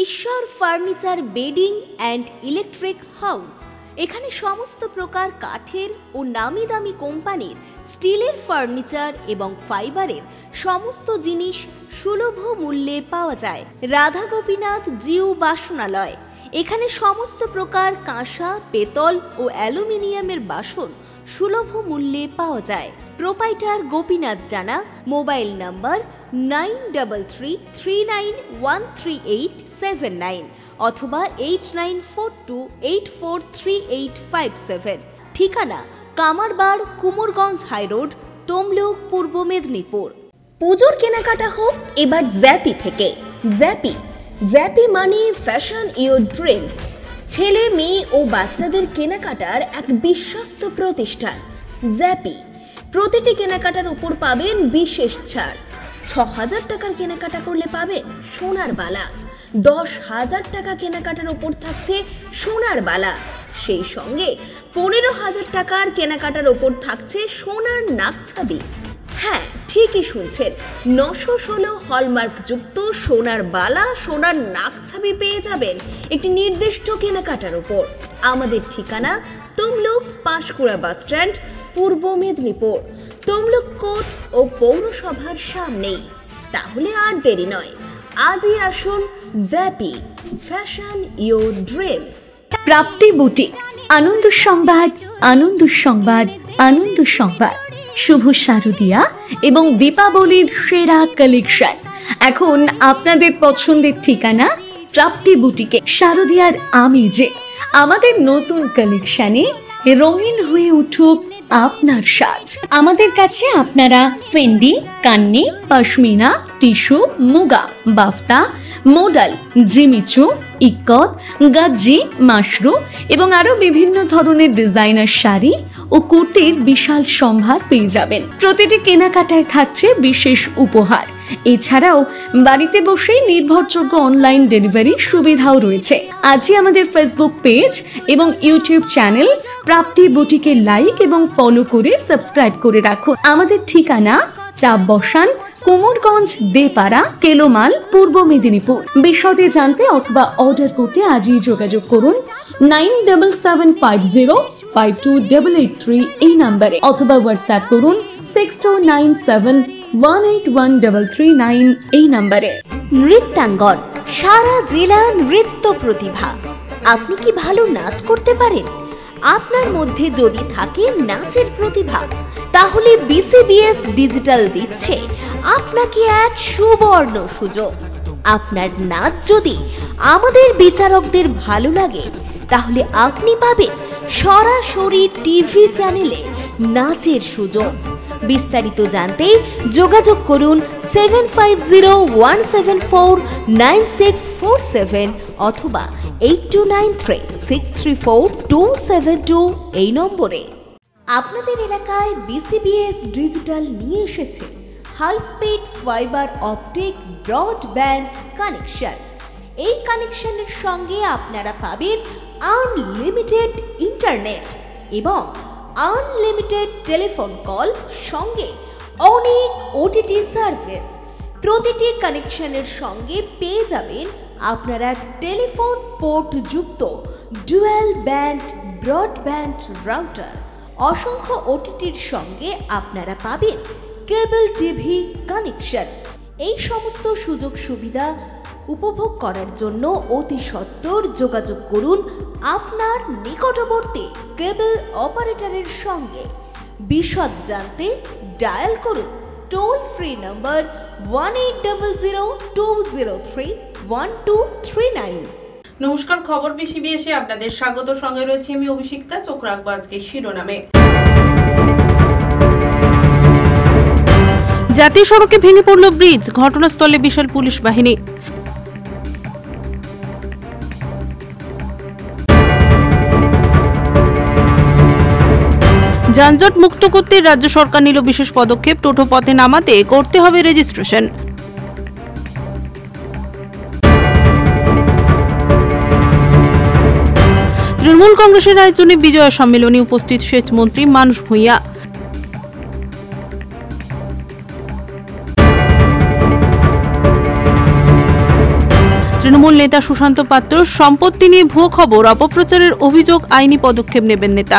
ঈশ্বর furniture bedding and electric house. এখানে সমস্ত প্রকার কাঠের ও নামি দামি কোম্পানির স্টিলের ফার্নিচার এবং ফাইবারের সমস্ত জিনিস সুলভ মূল্যে পাওয়া যায়। রাধা গোপীনাথ জিউ বাসনালয়। এখানে সমস্ত প্রকার কাঁসা, পেতল ও অ্যালুমিনিয়ামের বাসন সুলভ মূল্যে পাওয়া যায়। প্রোপাইটার গোপীনাথ জানা। মোবাইল নাম্বার 9333913879 অথবা 8942843857। ঠিকানা কামারবাড়, কুমোরগঞ্জ হাইরোড, তমলুক, পূর্ব মেদিনীপুর। পুজোর কেনাকাটা হোক এবার জ্যাপি থেকে। জ্যাপি মানে ফ্যাশন ইওর ড্রিমস। ছেলে, মেয়ে ও বাচ্চাদের কেনাকাটার এক বিশ্বস্ত প্রতিষ্ঠান জ্যাপি। প্রতিটি কেনাকাটার উপর পাবেন বিশেষ ছাড়। ৬,০০০ টাকার কেনাকাটা করলে পাবেন সোনার বালা। ১০,০০০ টাকা কেনাকাটার উপর থাকছে সোনার বালা। সেই সঙ্গে ১৫,০০০ টাকার কেনাকাটার উপর থাকছে সোনার নাকছাবি। হ্যাঁ, ঠিকই শুনছেন, ৯১৬ হলমার্ক যুক্ত সোনার বালা, সোনার নাকছাবি পেয়ে যাবেন একটি নির্দিষ্ট কেনাকাটার উপর। আমাদের ঠিকানা তমলুক পাঁশকুড়া বাস স্ট্যান্ড, পূর্ব মেদিনীপুর। তমলুক কোর্ট ও পৌরসভার সামনেই। তাহলে আর দেরি নয়, আজই আসুন জ্যাপি, fashion your dreams. Prapti boutique. আনন্দ সংবাদ, আনন্দ সংবাদ, আনন্দ সংবাদ। শুভ শারদিয়া এবং দীপাবলির সেরা কালেকশন এখন আপনাদের পছন্দের ঠিকানা প্রাপ্তি বুটিকে। শারদিয়ার আমেজে আমাদের নতুন কালেকশনে রঙিন হয়ে উঠুক আপনার সাজ। আমাদের কাছে আপনারা Fendi, Kanni, pashmina, tissue, muga, বাফতা, modal, Jimmy Choo, ইকত, গাজ্জি, Mashru এবং আরো বিভিন্ন ধরনের ডিজাইনার শাড়ি ও কুর্তির বিশাল সম্ভার পেয়ে যাবেন। প্রতিটি কেনাকাটায় থাকছে বিশেষ উপহার। এছাড়াও বাড়িতে বসেই নির্ভরযোগ্য অনলাইন ডেলিভারি সুবিধাও রয়েছে। আজই আমাদের ফেসবুক পেজ এবং ইউটিউব চ্যানেল প্রাপ্তি বুটিকে লাইক এবং ফলো করে সাবস্ক্রাইব করে রাখুন। আমাদের ঠিকানা চাপ বসান, কুমোরগঞ্জ দেপাড়া, কেলোমাল, পূর্ব মেদিনীপুর। বিশদে জানতে অথবা অর্ডার করতে আজই যোগাযোগ করুন 9750528883 এই নাম্বারে, অথবা হোয়াটসঅ্যাপ করুন 6297181339 এই নাম্বারে। নৃত্যাঙ্গন, সারা জেলা নৃত্য প্রতিভা। আপনি কি ভালো নাচ করতে পারেন? আপনার মধ্যে যদি থাকে নাচের প্রতিভা, তাহলে বিসিবিএস ডিজিটাল দিচ্ছে আপনাকে এক সুবর্ণ সুযোগ। আপনার নাচ যদি আমাদের বিচারকদের ভালো লাগে, তাহলে আপনি পাবেন সরাসরি টিভি চ্যানেলে নাচের সুযোগ। বিস্তারিত জানতে যোগাযোগ করুন 7501749647 অথবা 8293634272 এই নম্বরে। আপনাদের এলাকায় বিসিবিএস ডিজিটাল নিয়ে এসেছে high speed fibre optic broadband connection. এই কানেকশনের সঙ্গে আপনারা পাবেন আনলিমিটেড ইন্টারনেট এবং আনলিমিটেড টেলিফোন কল, সঙ্গে অনেক ওটিটি সার্ভিস। প্রতিটি কানেকশনের সঙ্গে পেয়ে যাবেন আপনারা টেলিফোন পোর্ট যুক্ত ডুয়াল ব্যান্ড ব্রডব্যান্ড রাউটার। অসংখ্য ওটিটির সঙ্গে আপনারা পাবেন কেবল টিভি কানেকশন। এই সমস্ত সুযোগ সুবিধা উপভোগ করার জন্য অতি সত্বর যোগাযোগ করুন আপনার নিকটবর্তী কেবল অপারেটরের সঙ্গে। বিশদ জানতে ডায়াল করুন টোল ফ্রি নম্বর 1800203139। নমস্কার, খবর বিসিবিএসে আপনাদের স্বাগত। সঙ্গে রয়েছে আমি অভিষিক্তা। চোখ রাখবো আজকে শিরোনামে। জাতীয় সড়কে ভেঙে পড়ল ব্রিজ, ঘটনাস্থলে বিশাল পুলিশ বাহিনী। যানজট মুক্ত করতে রাজ্য সরকার নিল বিশেষ পদক্ষেপ। টোটো পথে নামাতে করতে হবে রেজিস্ট্রেশন। তৃণমূল কংগ্রেসের আয়োজনে বিজয়া সম্মেলনে উপস্থিত সেচ মন্ত্রী মানস ভূঁইয়া। তৃণমূল নেতা সুশান্ত পাত্র সম্পত্তি নিয়ে ভুয়ো খবর অপপ্রচারের অভিযোগ, আইনি পদক্ষেপ নেবেন নেতা।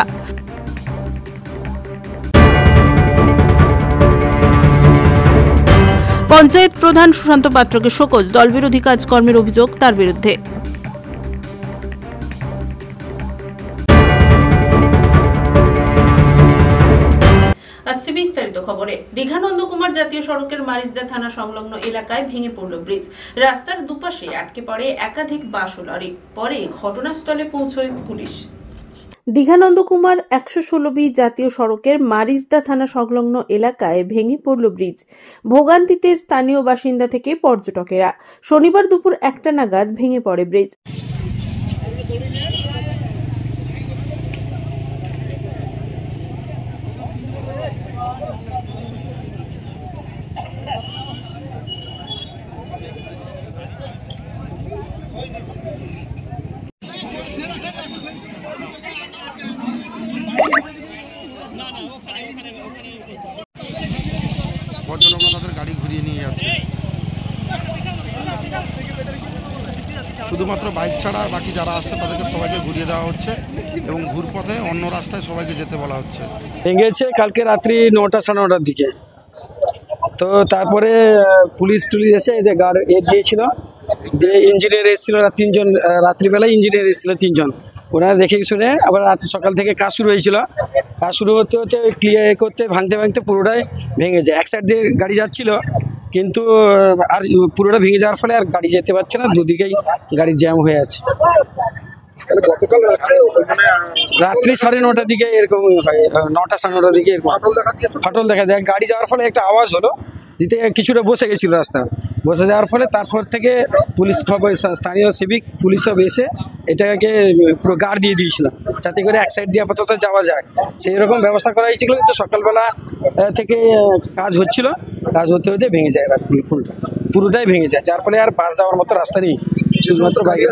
পঞ্চায়েত প্রধান সুশান্ত পাত্রকে শোকজ, দলবিরোধী কাজকর্মের অভিযোগ তার বিরুদ্ধে। আসছে বিস্তারিত খবরে। দীঘা নন্দকুমার জাতীয় সড়কের মারিজদা থানা সংলগ্ন এলাকায় ভেঙে পড়ল ব্রিজ। রাস্তার দুপাশে আটকে পড়ে একাধিক বাস ও লরি। পরে ঘটনাস্থলে পৌঁছয় পুলিশ। দীঘা নন্দকুমার 116B জাতীয় সড়কের মারিজদা থানা সংলগ্ন এলাকায় ভেঙে পড়ল ব্রিজ। ভোগান্তিতে স্থানীয় বাসিন্দা থেকে পর্যটকেরা। শনিবার দুপুর 1টা নাগাদ ভেঙে পড়ে ব্রিজ। পর্যটকরা তাদের গাড়ি ঘুরিয়ে নিয়ে যাচ্ছে, শুধুমাত্র বাইক ছাড়া বাকি যারা আসছে তাদেরকে সবাইকে ঘুরিয়ে দেওয়া হচ্ছে এবং ঘুরপথে অন্য রাস্তায় সবাইকে যেতে বলা হচ্ছে। ভেঙেছে কালকে রাত্রি 9টা সাড়ে 9টার দিকে। তো তারপরে পুলিশ টুলিশ এসে এদের গার্ড দিয়েছিল, দিয়ে ইঞ্জিনিয়ার এসেছিল, 3জন রাত্রিবেলায় ইঞ্জিনিয়ার এসেছিল 3জন। ওনারা দেখে শুনে আবার রাত সকাল থেকে কাজ শুরু হয়েছিল। কাজ শুরু হতে হতে ক্লিয়ার করতে ভাঙতে ভাঙতে পুরোটাই ভেঙে যায়। এক সাইড দিয়ে গাড়ি যাচ্ছিল, কিন্তু আর পুরোটা ভেঙে যাওয়ার ফলে আর গাড়ি যেতে পারছে না, দুদিকেই গাড়ি জ্যাম হয়ে আছে। রাত্রি 9:30টার দিকে এরকম হয়, 9টা সাড়ে 9টার দিকে এরকম ফাটল দেখা যায়। গাড়ি যাওয়ার ফলে একটা আওয়াজ হলো, দিতে কিছুটা বসে গেছিল রাস্তা। বসে যাওয়ার ফলে তারপর থেকে পুলিশ খবর, স্থানীয় সিভিক পুলিশ সব এসে এটাকে পুরো গার্ড দিয়ে দিয়েছিল, যাতে করে এক সাইড দিয়ে আপাতত যাওয়া যায়। সেই রকম ব্যবস্থা করা হয়েছিল, কিন্তু সকালবেলা থেকে কাজ হচ্ছিল, কাজ হতে হতে ভেঙে যায়, পুরোটাই ভেঙে যায়, যার ফলে আর বাস যাওয়ার মতো রাস্তা নেই। শুধুমাত্র বাইরে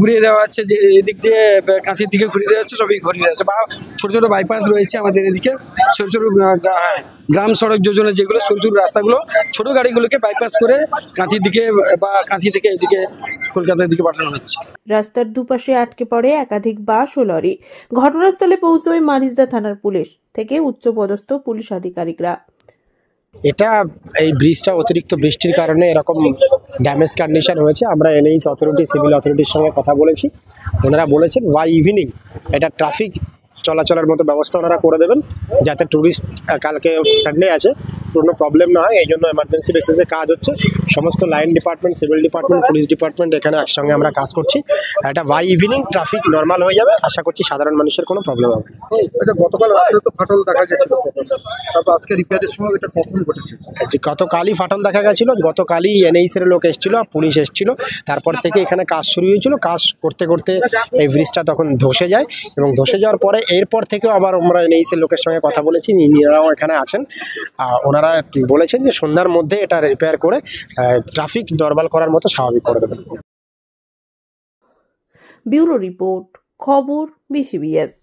ঘুরিয়ে দেওয়া হচ্ছে, যে এদিক দিয়ে কাঁথির দিকে ঘুরিয়ে দেওয়া হচ্ছে, সবই ঘুরিয়ে দেওয়া হচ্ছে। বা ছোটো ছোটো বাইপাস রয়েছে আমাদের এদিকে, ছোটো ছোটো গ্রাম সড়ক যোজনা যেগুলো, সরু সরু রাস্তাগুলো, ছোটো গাড়িগুলোকে বাইপাস করে কাঁথির দিকে বা কাঁথি থেকে এদিকে কলকাতার দিকে পাঠানো হচ্ছে। রাস্তার দুপাশে আটকে পড়ে একাধিক বাস ও লরি। ঘটনাস্থলে পৌঁছয় মারিজদা থানার পুলিশ থেকে উচ্চপদস্থ পুলিশ আধিকারিকরা। এটা এই ব্রিজটা অতিরিক্ত বৃষ্টির কারণে এরকম ড্যামেজ কন্ডিশন হয়েছে। আমরা এনএইচ অথরিটি, সিভিল অথরিটির সঙ্গে কথা বলেছি। ওনারা বলেছেন বাই ইভিনিং এটা ট্রাফিক চলাচলের মতো ব্যবস্থা ওনারা করে দেবেন, যাতে ট্যুরিস্ট, কালকে সানডে আছে, কোনো প্রবলেম না হয়। এই জন্য এমার্জেন্সি বেসিসে কাজ হচ্ছে। সমস্ত line department, civil department, police department এখানে একসঙ্গে আমরা কাজ করছি। এটা বাই ইভিনিং ট্রাফিক নর্মাল হয়ে যাবে। আশা করছি সাধারণ মানুষের কোনো প্রবলেম হবে না। আচ্ছা, গতকাল রাতে তো ফাটল দেখা গেছিল, তারপর আজকে রিপেয়ারের সময় এটা কখন ঘটেছে? গতকালই ফাটল দেখা গেছিলো, গতকালই এনএইচের লোক এসেছিল, পুলিশ এসেছিল। তারপর থেকে এখানে কাজ শুরু হয়েছিল। কাজ করতে করতে এই ব্রিজটা তখন ধসে যায়, এবং ধসে যাওয়ার পরে এরপর থেকেও আবার আমরা এনএইচের লোকের সঙ্গে কথা বলেছি, ইঞ্জিনিয়াররাও এখানে আছেন। ওনারা বলেছেন যে সন্ধ্যার মধ্যে এটা রিপেয়ার করে ট্রাফিক নরমাল করার মতো স্বাভাবিক করে দেবেন। ব্যুরো রিপোর্ট, খবর বিসিবিএস।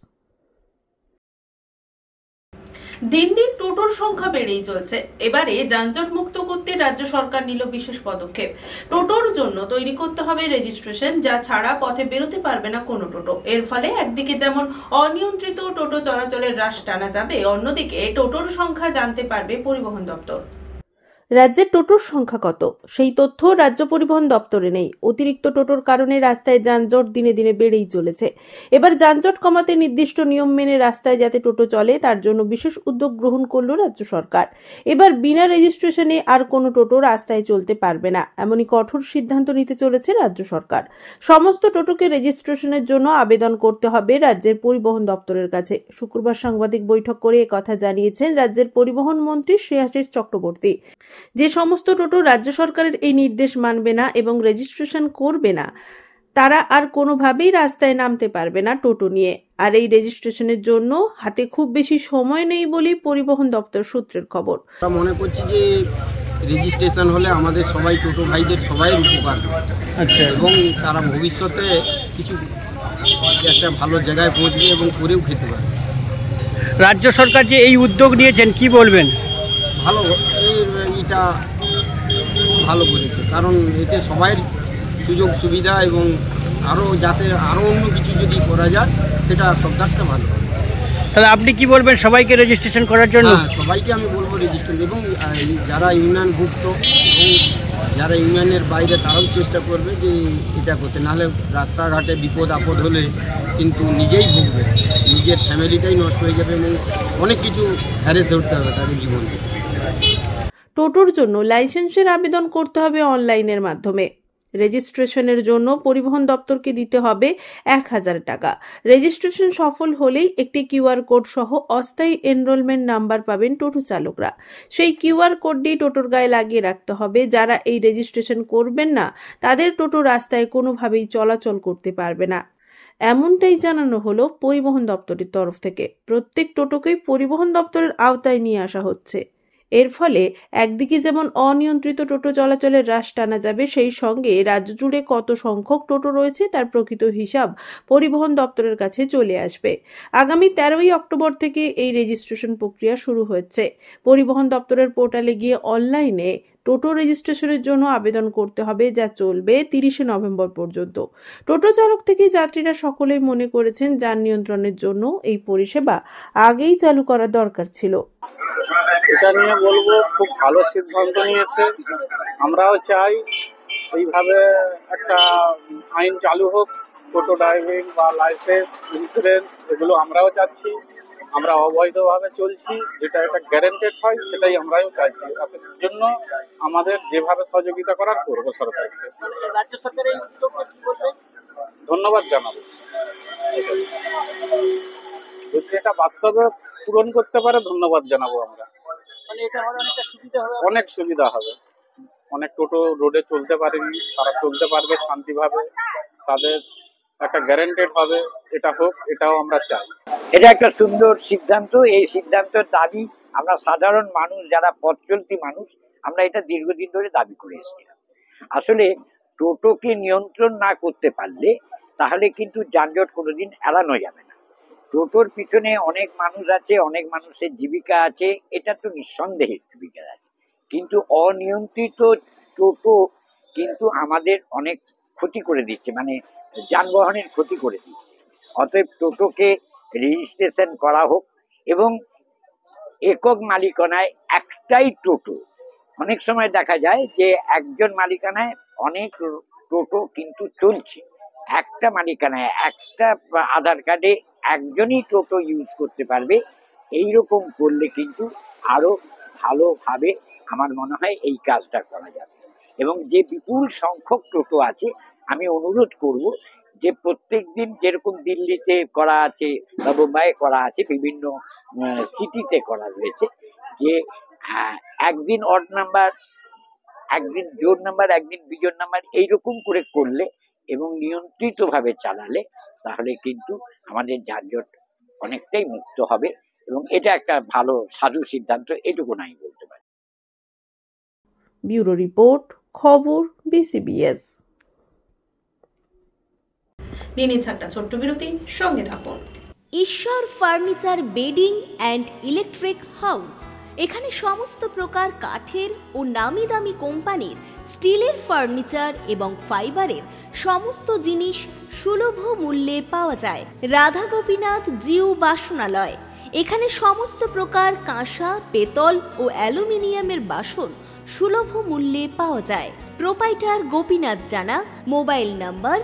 দিন দিন টোটোর সংখ্যা বেড়েই চলছে। এবারে যানজট মুক্ত করতে রাজ্য সরকার নিল বিশেষ পদক্ষেপ। টোটোর জন্য তৈরি করতে হবে রেজিস্ট্রেশন, যা ছাড়া পথে বেরোতে পারবে না কোনো টোটো। এর ফলে একদিকে যেমন অনিয়ন্ত্রিত টোটো চলাচলের হ্রাস টানা যাবে, অন্যদিকে টোটোর সংখ্যা জানতে পারবে পরিবহন দপ্তর। রাজ্যের টোটোর সংখ্যা কত, সেই তথ্য রাজ্য পরিবহন দপ্তরে নেই। অতিরিক্ত টোটোর কারণে রাস্তায় যানজট দিনে দিনে বেড়েই চলেছে। এবার যানজট কমাতে নির্দিষ্ট নিয়ম মেনে রাস্তায় যাতে টোটো চলে, তার জন্য বিশেষ উদ্যোগ গ্রহণ করল রাজ্য সরকার। এবার বিনা রেজিস্ট্রেশনে আর কোনো টোটো রাস্তায় চলতে পারবে না, এমনই কঠোর সিদ্ধান্ত নিতে চলেছে রাজ্য সরকার। সমস্ত টোটোকে রেজিস্ট্রেশনের জন্য আবেদন করতে হবে রাজ্যের পরিবহন দপ্তরের কাছে। শুক্রবার সাংবাদিক বৈঠক করে একথা জানিয়েছেন রাজ্যের পরিবহন মন্ত্রী শ্রেয়াশিস চক্রবর্তী। যে সমস্ত টোটো রাজ্য সরকারের এই নির্দেশ মানবে না এবং রেজিস্ট্রেশন করবে না, তারা আর কোনোভাবেই রাস্তায় নামতে পারবে না টোটো নিয়ে। আর এই রেজিস্ট্রেশনের জন্য হাতে খুব বেশি সময় নেই বলেই পরিবহন দপ্তর সূত্রের খবর। আমরা মনে করছি যে রেজিস্ট্রেশন হলে আমাদের সবাই টোটো ভাইদের সবাই উপকার। আচ্ছা, এবং তারা ভবিষ্যতে কিছু একটা ভালো জায়গায় পৌঁছবে এবং করেও খেতে পারে। রাজ্য সরকার যে এই উদ্যোগ নিয়েছেন, কি বলবেন? ভালো, এটা ভালো করেছে, কারণ এতে সবাই সুযোগ সুবিধা এবং আরও যাতে আরও অন্য কিছু যদি করা যায় সেটা সরকারটা ভালো হবে। তাহলে আপনি কি বলবেন সবাইকে রেজিস্ট্রেশন করার জন্য? হ্যাঁ, সবাইকে আমি বলবো রেজিস্ট্রেশন, এবং যারা ইউনিয়নভুক্ত এবং যারা ইউনিয়নের বাইরে তারাও চেষ্টা করবে যে এটা করতে, নাহলে রাস্তাঘাটে বিপদ আপদ হলে কিন্তু নিজেই ভুগবে, নিজের ফ্যামিলিটাই নষ্ট হয়ে যাবে এবং অনেক কিছু হ্যারেস হতে হবে তাদের জীবনে। টোটোর জন্য লাইসেন্সের আবেদন করতে হবে অনলাইনের মাধ্যমে। রেজিস্ট্রেশনের জন্য পরিবহন দপ্তরকে দিতে হবে 1000 টাকা। রেজিস্ট্রেশন সফল হলেই একটি কিউআর কোড সহ অস্থায়ী এনরোলমেন্ট নাম্বার পাবেন টোটো চালকরা। সেই কিউআর কোডটি টোটোর গায়ে লাগিয়ে রাখতে হবে। যারা এই রেজিস্ট্রেশন করবেন না তাদের টোটো রাস্তায় কোনোভাবেই চলাচল করতে পারবে না, এমনটাই জানানো হলো পরিবহন দপ্তরের তরফ থেকে। প্রত্যেক টোটোকেই পরিবহন দপ্তরের আওতায় নিয়ে আসা হচ্ছে। এর ফলে একদিকে যেমন অনিয়ন্ত্রিত টোটো চলাচলের হ্রাস টানা যাবে, সেই সঙ্গে রাজ্য জুড়ে কত সংখ্যক টোটো রয়েছে তার প্রকৃত হিসাব পরিবহন দপ্তরের কাছে চলে আসবে। আগামী 13ই অক্টোবর থেকে এই রেজিস্ট্রেশন প্রক্রিয়া শুরু হচ্ছে। পরিবহন দপ্তরের পোর্টালে গিয়ে অনলাইনে টোটো রেজিস্ট্রেশনের জন্য আবেদন করতে হবে, যা চলবে 30শে নভেম্বর পর্যন্ত। টোটো চালক থেকে যাত্রীরা সকলেই মনে করেছেন যান নিয়ন্ত্রণের জন্য এই পরিষেবা আগেই চালু করা দরকার ছিল। এটা নিয়ে বলবো খুব ভালো সিদ্ধান্ত নিয়েছে। আমরাও চাই এইভাবে একটা আইন চালু হোক, টোটো ড্রাইভিং বা লাইসেন্স, ইন্স্যুরেন্স এগুলো আমরাও চাচ্ছি। আমরা অবৈধভাবে চলছি, যেটা একটা গ্যারেন্টেড হয় সেটাই আমরাও চাইছি। এর জন্য আমাদের যেভাবে সহযোগিতা করার করবো সরকারকে। রাজ্য সরকার এই উদ্যোগকে কি বলবেন? ধন্যবাদ জানাবো। যদি এটা বাস্তবে পূরণ করতে পারে ধন্যবাদ জানাবো আমরা। মানে এটা হলে অনেকটা সুবিধা হবে। অনেক সুবিধা হবে। অনেক টোটো রোডে চলতে পারেনি, তারা চলতে পারবে শান্তিভাবে, তাদের একটা গ্যারান্টেড হবে। এটা হোক, এটাও আমরা চাই। এটা একটা সুন্দর সিদ্ধান্ত। এই সিদ্ধান্তের দাবি আমরা সাধারণ মানুষ, যারা পথ চলতি মানুষ, আমরা এটা দীর্ঘদিন ধরে দাবি করে এসেছিলাম। আসলে টোটোকে নিয়ন্ত্রণ না করতে পারলে তাহলে কিন্তু যানজট কোনোদিন এড়ানো যাবে না। টোটোর পিছনে অনেক মানুষ আছে, অনেক মানুষের জীবিকা আছে, এটা তো নিঃসন্দেহে জীবিকা আছে, কিন্তু অনিয়ন্ত্রিত টোটো কিন্তু আমাদের অনেক ক্ষতি করে দিচ্ছে, মানে যানবাহনের ক্ষতি করে দিচ্ছে। অতএব টোটোকে রেজিস্ট্রেশন করা হোক এবং একক মালিকানায় একটাই টোটো। অনেক সময় দেখা যায় যে একজন মালিকানায় অনেক টোটো কিন্তু চলছে, একটা মালিকানায় একটা আধার কার্ডে একজনই টোটো ইউজ করতে পারবে। এইরকম করলে কিন্তু আরো ভালোভাবে আমার মনে হয় এই কাজটা করা যাবে। এবং যে বিপুল সংখ্যক টোটো আছে, আমি অনুরোধ করব যে প্রত্যেক দিন যেরকম দিল্লিতে করা আছে বা বোম্বাইয়ে করা আছে, বিভিন্ন সিটিতে করা রয়েছে, যে একদিন অড নাম্বার, একদিন জোড় নাম্বার, একদিন বিজোড় নাম্বার, এইরকম করে করলে এবং নিয়ন্ত্রিতভাবে চালালে তাহলে কিন্তু আমাদের যানজট অনেকটাই মুক্ত হবে এবং এটা একটা ভালো সাধু সিদ্ধান্ত, এটুকু আমি বলতে পারি। ব্যুরো রিপোর্ট, খবর বিসিবিএস। নিয়ে নিচ্ছে একটা ছোট্ট বিরতি, সঙ্গে থাকুন। ঈশ্বর furniture bedding and electric house. এখানে সমস্ত প্রকার কাঠের ও নামি দামি কোম্পানির স্টিলের ফার্নিচার এবং ফাইবারের সমস্ত জিনিস সুলভ মূল্যে পাওয়া যায়। রাধা গোপীনাথ জিউ বাসনালয়। এখানে সমস্ত প্রকার কাঁসা, পেতল ও অ্যালুমিনিয়ামের বাসন সুলভ মূল্যে পাওয়া যায়। প্রোপাইটার গোপীনাথ জানা। মোবাইল নাম্বার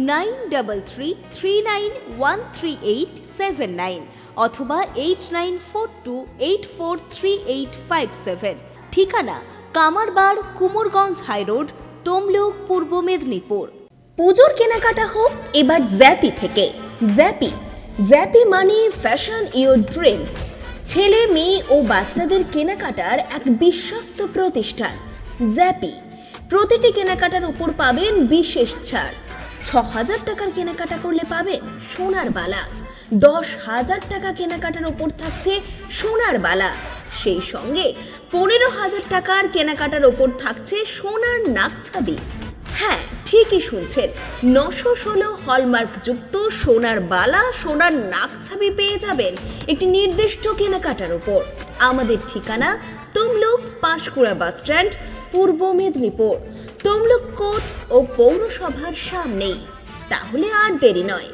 9333913879 অথবা 8942843857। ঠিকানা কামারবাড়, কুমোরগঞ্জ হাইরোড, তমলুক, পূর্ব মেদিনীপুর। পুজোর কেনাকাটা হোক এবার জ্যাপি থেকে। জ্যাপি মানে ফ্যাশন ইওর ড্রিমস। ছেলে, মেয়ে ও বাচ্চাদের কেনাকাটার এক বিশ্বস্ত প্রতিষ্ঠান জ্যাপি। প্রতিটি কেনাকাটার উপর পাবেন বিশেষ ছাড়। 6000 টাকার কেনাকাটা করলে পাবেন সোনার বালা। 10,000 টাকা কেনাকাটার উপর থাকছে সোনার বালা। সেই সঙ্গে 15,000 টাকার কেনাকাটার উপর থাকছে সোনার নাকছাবি। হ্যাঁ, ঠিকই শুনছেন, 916 হলমার্ক যুক্ত সোনার বালা, সোনার নাকছাবি পেয়ে যাবেন একটি নির্দিষ্ট কেনাকাটার উপর। আমাদের ঠিকানা তমলুক, পাঁশকুড়া বাস স্ট্যান্ড, পূর্ব মেদিনীপুর। তমলুক কোর্ট ও পৌরসভার সামনেই। তাহলে আর দেরি নয়,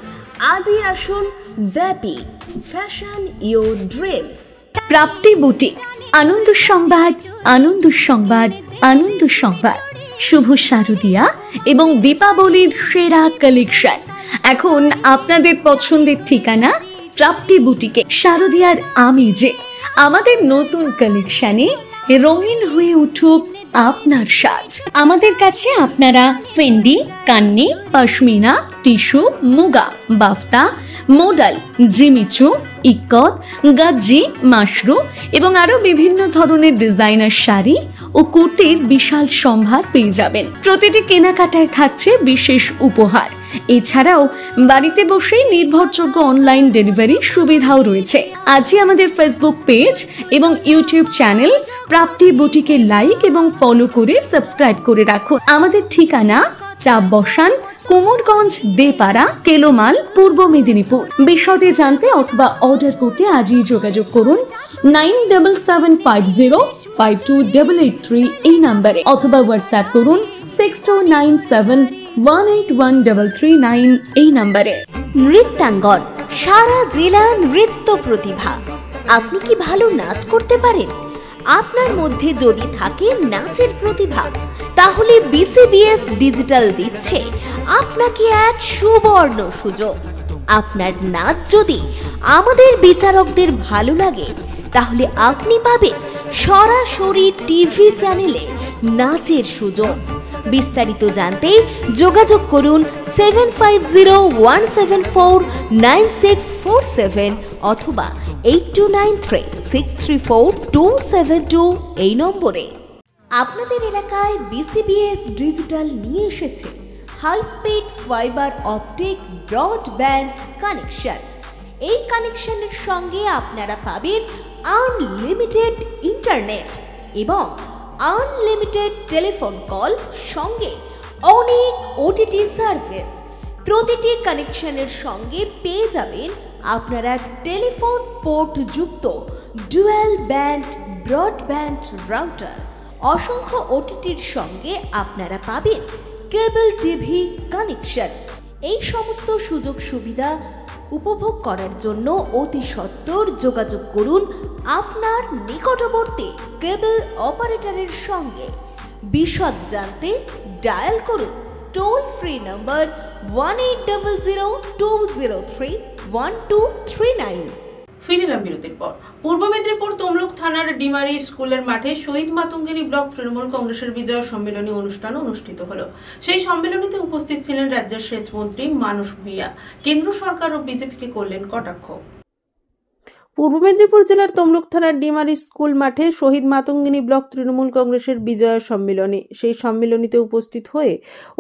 আজই আসুন জ্যাপি, fashion your dreams. Prapti boutique, আনন্দ সংবাদ, আনন্দ সংবাদ, আনন্দ সংবাদ। শুভ শারদিয়া এবং দীপাবলির সেরা কালেকশন এখন আপনাদের পছন্দের ঠিকানা প্রাপ্তি বুটিকে। শারদিয়ার আমেজে আমাদের নতুন কালেকশনে রঙিন হয়ে উঠুক আপনার সাজ। আমাদের কাছে আপনারা Fendi, Kanni, pashmina, tissue, muga, বাফতা, modal, Jimmy Choo, ইকত, গাজ্জি, Mashru এবং আরো বিভিন্ন ধরনের ডিজাইনার শাড়ি ও কুর্তির বিশাল সম্ভার পেয়ে যাবেন। প্রতিটি কেনাকাটায় থাকছে বিশেষ উপহার। এছাড়াও বাড়িতে বসেই নির্ভরযোগ্য অনলাইন ডেলিভারি সুবিধাও রয়েছে। আজই আমাদের ফেসবুক পেজ এবং ইউটিউব চ্যানেল প্রাপ্তি বুটিকে লাইক এবং ফলো করে সাবস্ক্রাইব করে রাখুন। আমাদের ঠিকানা চাপ বসান, কুমোরগঞ্জ, দেপাড়া, কেলোমাল, পূর্ব মেদিনীপুর। বিশদে জানতে অথবা অর্ডার করতে আজই যোগাযোগ করুন 9750528883 এই নাম্বারে, অথবা হোয়াটসঅ্যাপ করুন 6297181339 এই নাম্বারে। নৃত্যাঙ্গন, সারা জেলা নৃত্য প্রতিভা। আপনি কি ভালো নাচ করতে পারেন? আপনার মধ্যে যদি থাকে নাচের প্রতিভা, তাহলে বিসিবিএস ডিজিটাল দিচ্ছে আপনাকে এক সুবর্ণ সুযোগ। আপনার নাচ যদি আমাদের বিচারকদের ভালো লাগে, তাহলে আপনি পাবেন সরাসরি টিভি চ্যানেলে নাচের সুযোগ। বিস্তারিত জানতে যোগাযোগ করুন 7501749647 অথবা 8293634272 এই নম্বরে। আপনাদের এলাকায় বিসিবিএস ডিজিটাল নিয়ে এসেছে high speed fibre optic broadband connection. এই কানেকশনের সঙ্গে আপনারা পাবেন আনলিমিটেড ইন্টারনেট এবং আনলিমিটেড টেলিফোন কল, সঙ্গে অনেক ওটিটি সার্ভিস। প্রতিটি কানেকশনের সঙ্গে পেয়ে যাবেন আপনারা টেলিফোন পোর্ট যুক্ত ডুয়াল ব্যান্ড ব্রডব্যান্ড রাউটার। অসংখ্য ওটিটির সঙ্গে আপনারা পাবেন কেবল টিভি কানেকশন। এই সমস্ত সুযোগ সুবিধা উপভোগ করার জন্য অতি সত্বর যোগাযোগ করুন আপনার নিকটবর্তী কেবল অপারেটরের সঙ্গে। বিশদ জানতে ডায়াল করুন টোল ফ্রি নম্বর 1800203139। ফিরিলাম বিরতির পর। পূর্ব মেদিনীপুর তমলুক থানার ডিমারি স্কুলের মাঠে শহীদ মাতঙ্গিনী ব্লক তৃণমূল কংগ্রেসের বিজয় সম্মেলনী অনুষ্ঠান অনুষ্ঠিত হলো। সেই সম্মেলনীতে উপস্থিত ছিলেন রাজ্যের সেচ মন্ত্রী মানস ভূঁইয়া। কেন্দ্র সরকার ও বিজেপিকে করলেন কটাক্ষ। পূর্ব মেদিনীপুর জেলার তমলুক থানার ডিমারি স্কুল মাঠে শহীদ মাতঙ্গিনী ব্লক তৃণমূল কংগ্রেসের বিজয় সম্মেলনী। সেই সম্মেলনীতে উপস্থিত হয়ে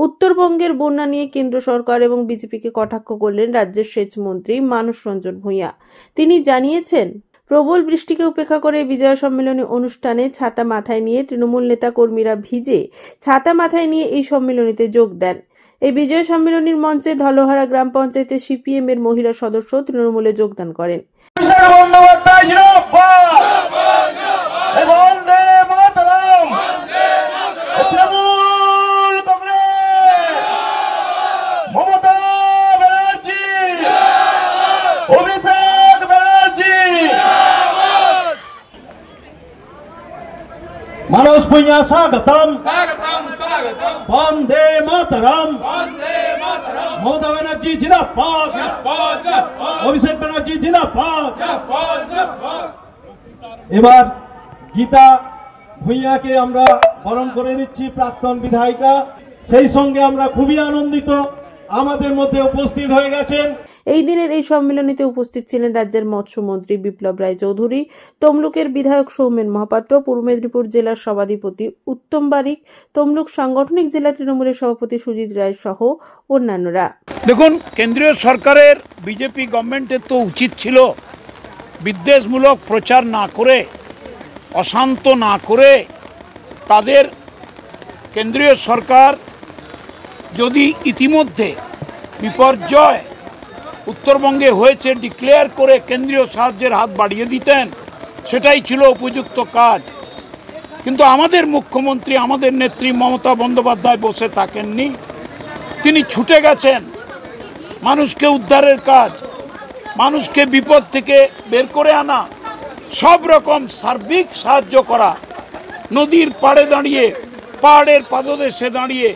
উত্তরবঙ্গের বন্যা নিয়ে কেন্দ্র সরকার এবং বিজেপিকে কটাক্ষ করলেন রাজ্যের সেচ মন্ত্রী মানস রঞ্জন ভূঁইয়া। তিনি জানিয়েছেন, প্রবল বৃষ্টিকে উপেক্ষা করে বিজয় সম্মেলনী অনুষ্ঠানে ছাতা মাথায় নিয়ে তৃণমূল নেতা কর্মীরা ভিজে ছাতা মাথায় নিয়ে এই সম্মেলনীতে যোগ দেন। এই বিজয় সম্মেলনীর মঞ্চে ধলোহারা গ্রাম পঞ্চায়েতের সিপিএম এর মহিলা সদস্য তৃণমূলে যোগদান করেন। मानस भूंया स्वागतम वंदे मातरम ममता बनर्जी जिंदाबाद अभिषेक बनर्जी जिंदाबाद। এবার গীতা ভূঁইয়াকে আমরা বরণ করে নিচ্ছি, প্রাক্তন বিধায়িকা। সেই সঙ্গে আমরা খুবই আনন্দিত আমাদের মধ্যে উপস্থিত হয়ে গেছেন। এই দিনের এই সম্মেলনীতে উপস্থিত ছিলেন রাজ্যের মৎস্যমন্ত্রী বিপ্লব রায় চৌধুরী, তমলুকের বিধায়ক সৌমেন মহাপাত্র, পূর্ব মেদিনীপুর জেলার সভাধিপতি উত্তম বারিক, তমলুক সাংগঠনিক জেলা তৃণমূলের সভাপতি সুজিত রায় সহ অন্যান্যরা। দেখুন, কেন্দ্রীয় সরকারের বিজেপি গভর্নমেন্টের তো উচিত ছিল বিদ্বেষমূলক প্রচার না করে, অশান্ত না করে, তাদের কেন্দ্রীয় সরকার যদি ইতিমধ্যে বিপর্যয় উত্তরবঙ্গে হয়েছে ডিক্লেয়ার করে কেন্দ্রীয় সাহায্যের হাত বাড়িয়ে দিতেন, সেটাই ছিল উপযুক্ত কাজ। কিন্তু আমাদের মুখ্যমন্ত্রী, আমাদের নেত্রী মমতা বন্দ্যোপাধ্যায় বসে থাকেননি, তিনি ছুটে গেছেন মানুষকে উদ্ধারের কাজ, মানুষকে বিপদ থেকে বের করে আনা, সব রকম সার্বিক সাহায্য করা, নদীর পাড়ে দাঁড়িয়ে, পাহাড়ের পাদদেশে দাঁড়িয়ে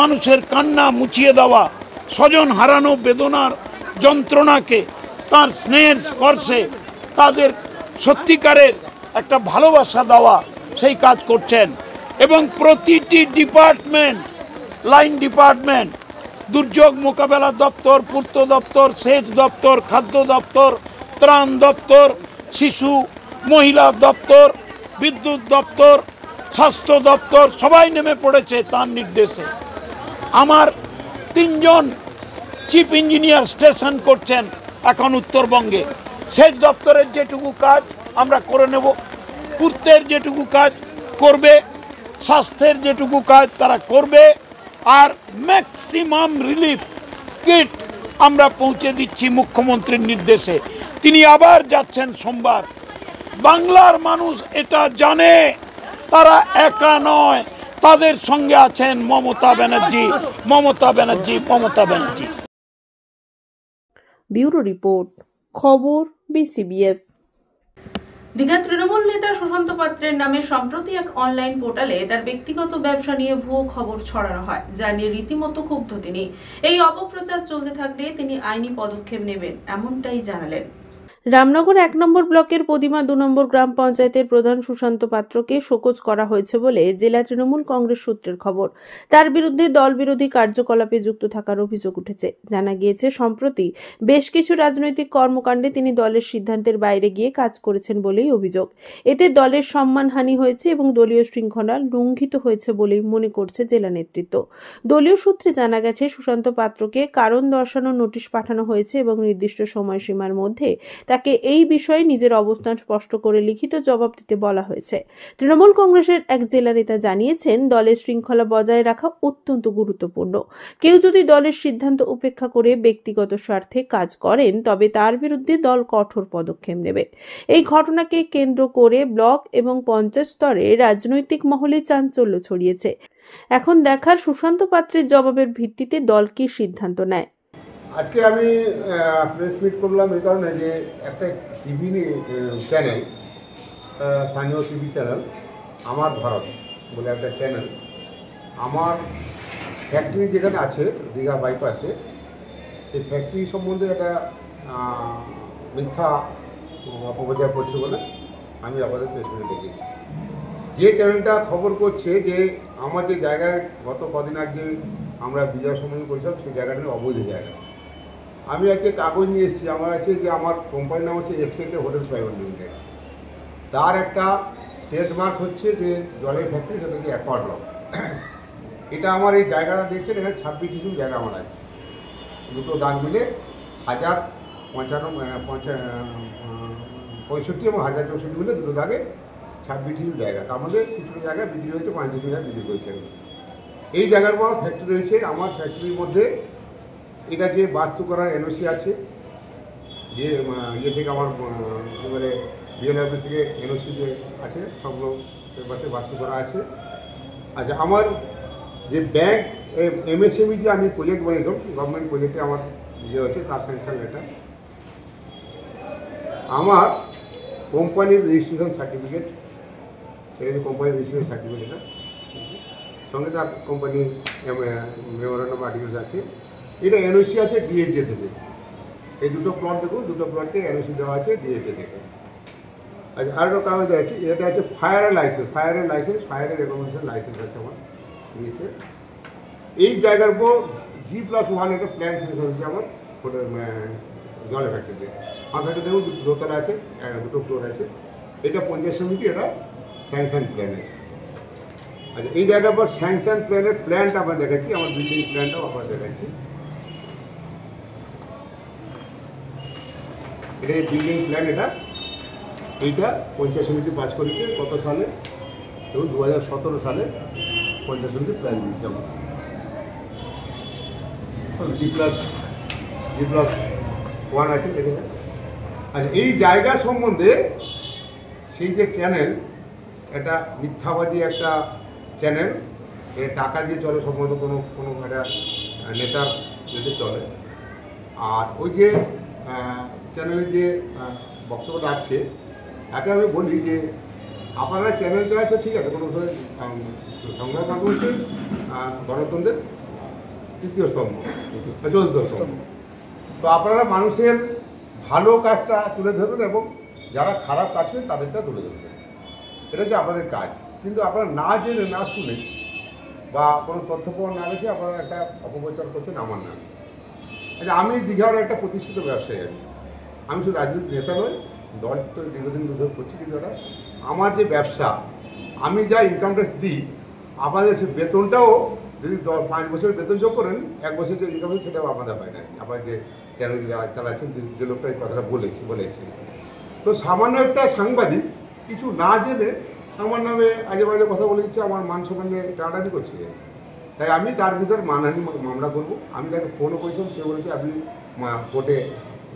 মানুষের কান্না মুছিয়ে দেওয়া, স্বজন হারানো বেদনার যন্ত্রণাকে তার স্নেহের স্পর্শে তাদের সত্যিকারের একটা ভালোবাসা দেওয়া, সেই কাজ করছেন। এবং প্রতিটি ডিপার্টমেন্ট, লাইন ডিপার্টমেন্ট, দুর্যোগ মোকাবেলা দপ্তর, পূর্ত দপ্তর, সেচ দপ্তর, খাদ্য দপ্তর, ত্রাণ দপ্তর, শিশু মহিলা দপ্তর, বিদ্যুৎ দপ্তর, স্বাস্থ্য দপ্তর সবাই নেমে পড়েছে তার নির্দেশে। আমার 3 জন চিফ ইঞ্জিনিয়ার স্টেশন করছেন এখন উত্তরবঙ্গে। সেচ দপ্তরের যেটুকু কাজ আমরা করে নেব, পূর্তের যেটুকু কাজ করবে, স্বাস্থ্যের যেটুকু কাজ তারা করবে, আর ম্যাক্সিমাম রিলিফ কিট আমরা পৌঁছে দিচ্ছি মুখ্যমন্ত্রীর নির্দেশে। তিনি আবার যাচ্ছেন সোমবার। বাংলার মানুষ এটা জানে, তারা একা নয়, তাদের সঙ্গে আছেন মমতা ব্যানার্জি, মমতা ব্যানার্জি, মমতা ব্যানার্জি। ব্যুরো রিপোর্ট, খবর BCBS। দীঘার তৃণমূল নেতা সুশান্ত পাত্রের নামে সম্প্রতি এক অনলাইন পোর্টালে তার ব্যক্তিগত ব্যবসা নিয়ে ভুয়ো খবর ছড়ানো হয়, যা নিয়ে রীতিমতো ক্ষুব্ধ তিনি। এই অপপ্রচার চলতে থাকলে তিনি আইনি পদক্ষেপ নেবেন, এমনটাই জানালেন। রামনগর 1 নম্বর ব্লকের পদিমা 2 নম্বর গ্রাম পঞ্চায়েতের প্রধান সুশান্ত পাত্রকে শোকজ করা হয়েছে বলে জেলা তৃণমূল কংগ্রেস সূত্রের খবর। তার বিরুদ্ধে দল বিরোধী কার্যকলাপে যুক্ত থাকার অভিযোগ উঠেছে। জানা গিয়েছে, সম্প্রতি বেশ কিছু রাজনৈতিক কর্মকাণ্ডে তিনি দলের সিদ্ধান্তের বাইরে গিয়ে কাজ করেছেন বলেই অভিযোগ। এতে দলের সম্মানহানি হয়েছে এবং দলীয় শৃঙ্খলা লঙ্ঘিত হয়েছে বলেই মনে করছে জেলা নেতৃত্ব। দলীয় সূত্রে জানা গেছে, সুশান্ত পাত্রকে কারণ দর্শানোর নোটিশ পাঠানো হয়েছে এবং নির্দিষ্ট সময়সীমার মধ্যে তাকে এই বিষয়ে নিজের অবস্থান স্পষ্ট করে লিখিত জবাব দিতে বলা হয়েছে। তৃণমূল কংগ্রেসের এক জেলা নেতা জানিয়েছেন, দলের শৃঙ্খলা বজায় রাখা অত্যন্ত গুরুত্বপূর্ণ। কেউ যদি দলের সিদ্ধান্ত উপেক্ষা করে ব্যক্তিগত স্বার্থে কাজ করেন, তবে তার বিরুদ্ধে দল কঠোর পদক্ষেপ নেবে। এই ঘটনাকে কেন্দ্র করে ব্লক এবং পঞ্চায়েত স্তরে রাজনৈতিক মহলে চাঞ্চল্য ছড়িয়েছে। এখন দেখার সুশান্ত পাত্রের জবাবের ভিত্তিতে দল কি সিদ্ধান্ত নেয়। আজকে আমি প্রেস মিট করলাম এই কারণে যে একটা টিভি চ্যানেল, স্থানীয় টিভি চ্যানেল আমার ভারত বলে একটা চ্যানেল, আমার ফ্যাক্টরি যেখানে আছে দীঘা বাইপাসে, সেই ফ্যাক্টরি সম্বন্ধে একটা মিথ্যা অপপ্রচার করছে বলে আমি আপাতত প্রেস মিটে দেখেছি। যে চ্যানেলটা খবর করছে যে আমার যে জায়গায় গত কদিন আগে আমরা বিজয় সম্মেলন করেছিলাম, সেই জায়গাটা অবৈধ জায়গা। আমি আজকে কাগজ নিয়ে এসেছি, আমার আছে যে আমার কোম্পানির নাম হচ্ছে SKK হোটেলস প্রাইভেট লিমিটেড। তার একটা ট্রেডমার্ক হচ্ছে যে জলের ফ্যাক্টরি, সেটা হচ্ছে অ্যাকোয়ার্ড লক। এটা আমার এই জায়গাটা দেখছেন, এখানে 26 ডিসিম জায়গা আমার আছে। দুটো দাগ মিলে 1065 এবং 1064 মিলে দুটো দাগে 26 ডিসিম জায়গা। তার মধ্যে কিছু জায়গায় বিক্রি হয়েছে 5 ডিসিম জায়গা বিক্রি করেছে। এই জায়গার পর ফ্যাক্টরি রয়েছে। আমার ফ্যাক্টরির মধ্যে এটা যে বাস্তু করার NOC আছে, যে ইয়ে থেকে আমার এবারে বিএলআরপি থেকে NOC যে আছে, সবগুলো পাশে বাস্তু করা আছে। আচ্ছা, আমার যে ব্যাংক MSME যে আমি প্রজেক্ট বানিয়েছিলাম, গভর্নমেন্ট প্রজেক্টে আমার ইয়ে হচ্ছে, তার স্যাংশন এটা। আমার কোম্পানির রেজিস্ট্রেশন সার্টিফিকেট, এটা যে কোম্পানির রেজিস্ট্রেশন সার্টিফিকেট, এটা সঙ্গে তার কোম্পানির মেমোরেন্ডাম আর্টিকেলস আছে। এটা NOC আছে DHA থেকে। এই দুটো প্লট দেখুন, দুটো প্লটকে NOC দেওয়া আছে DHA থেকে। আচ্ছা, আরেকটা কাগজ আছে, এটা আছে ফায়ারের লাইসেন্স, ফায়ারের রেকমেন্ডেশন লাইসেন্স আছে আমার দিয়েছে। এই জায়গার উপর G+1 একটা প্ল্যান শেষ হয়েছে আমার জলের ফ্যাক্টরিতে। আমার ফ্যাক্টরি দেখুন, দোতলা আছে, দুটো ফ্লোর আছে। এটা পঞ্চায়েত সমিতি, এটা স্যাংশন প্ল্যান আছে। আচ্ছা, এই জায়গার পর স্যাংশন প্ল্যানের প্ল্যানটা আমরা দেখাচ্ছি, আমার বিল্ডিং প্ল্যানটাও আমরা দেখাচ্ছি। এটা বিল্ডিং প্ল্যান, এইটা পঞ্চায়েত সমিতি পাস করেছে কত সালে, এবং 2017 সালে পঞ্চায়েত সমিতি প্ল্যান দিয়েছে আমার। G+1 আছে, দেখেছেন। আচ্ছা, এই জায়গা সম্বন্ধে সেই যে চ্যানেল এটা মিথ্যাবাদী একটা চ্যানেল, এর টাকা দিয়ে চলে সম্ভবত কোনো কোনো একটা নেতার যেতে চলে। আর ওই যে চ্যানেলে যে বক্তব্যটা আছে তাকে আমি বলি যে আপনারা চ্যানেল চালাচ্ছে ঠিক আছে, কোনো সংবাদ মাধ্যম হচ্ছে গণতন্ত্রের তৃতীয় স্তম্ভ, চতুর্থ স্তম্ভ। তো আপনারা মানুষের ভালো কাজটা তুলে ধরবেন এবং যারা খারাপ কাজ করেন তাদেরটা তুলে ধরবেন, এটা হচ্ছে আপনাদের কাজ। কিন্তু আপনারা না জেনে না শুনে বা কোনো তথ্য প্রমাণ না রেখে আপনারা একটা অপপ্রচার করছেন আমার নাম। আচ্ছা, আমি দীঘার একটা প্রতিষ্ঠিত ব্যবসায়ী, আমি শুধু রাজনৈতিক নেতা নই, দল তো দীর্ঘদিন ধরে করছি, কিন্তু ওটা আমার যে ব্যবসা, আমি যা ইনকাম ট্যাক্স দিই আপনাদের সে বেতনটাও যদি 5 বছরের বেতন যোগ করেন 1 বছর যে ইনকাম ট্যাক্স সেটাও আপনাদের হয় না। আপনার যে চ্যানেল যারা চালাচ্ছেন যে লোকটা এই কথাটা বলেছে, তো সামান্য একটা সাংবাদিক কিছু না জেনে আমার নামে আজে বাজে কথা বলে দিচ্ছে, আমার মান সম্মান নিয়ে টানাটানি করছে। তাই আমি তার ভিতর মানহানি মামলা করব। আমি তাকে ফোনও করেছিলাম, সে বলেছে আপনি কোর্টে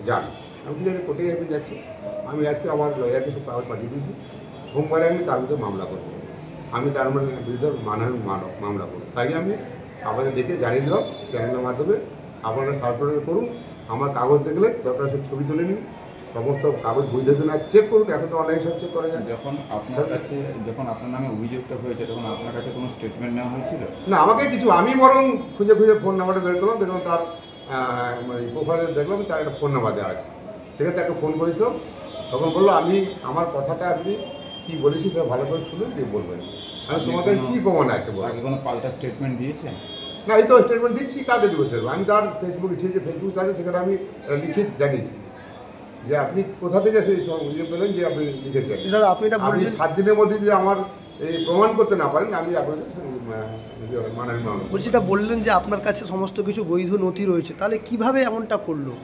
যান। আমি ঠিক আছে, কোর্টে আমি যাচ্ছি। আমি আজকে আমার লয়ারকে সব কাগজ পাঠিয়ে দিয়েছি, সোমবারে আমি তার ভিতরে মামলা করব। আমি তার বিরুদ্ধে মানহানি মামলা করব। তাই আমি আপনাদের ডেকে জানিয়ে দিলাম চ্যানেলের মাধ্যমে, আপনারা সার্কুলার করুন। আমার কাগজ দেখলে দরকার সব ছবি তুলে নিন, সমস্ত কাগজ বৈধ কিনা চেক করুন। এখন তো অনলাইন সব চেক করা যায়। যখন আপনার নামে অভিযোগটা হয়েছে তখন আপনার কাছে কোনো স্টেটমেন্ট নেওয়া হয়েছিল? না, আমাকে কিছু, আমি বরং খুঁজে ফোন নাম্বারটা বের করলাম, দেখলাম তার প্রোফাইলে দেখলাম তার একটা ফোন নাম্বার দেওয়া আছে। সেখানে তাকে ফোন করেছিলাম, তখন বললো আমি আমার কথাটা আপনি কী বলেছি সেটা ভালো করে শুনুন দিয়ে বলবেন। আমি তোমাদের কী প্রমাণ আছে বলো। কোনো পাল্টা স্টেটমেন্ট দিয়েছেন? না, এই তো স্টেটমেন্ট দিচ্ছি, কাকে দিব স্টেটমেন্ট? আমি তার ফেসবুক যে ফেসবুক চালিয়ে সেখানে আমি লিখে জানিয়েছি যে আপনি কোথা থেকে সেই ইয়ে পেলেন যে আপনি লিখেছেন। আপনি 7 দিনের মধ্যে যদি আমার এই প্রমাণ করতে না পারেন আমি আপনাদের মানহানি মামলা বলছি। তা বললেন যে আপনার কাছে সমস্ত কিছু বৈধ নথি রয়েছে, তাহলে কিভাবে এমনটা করলো?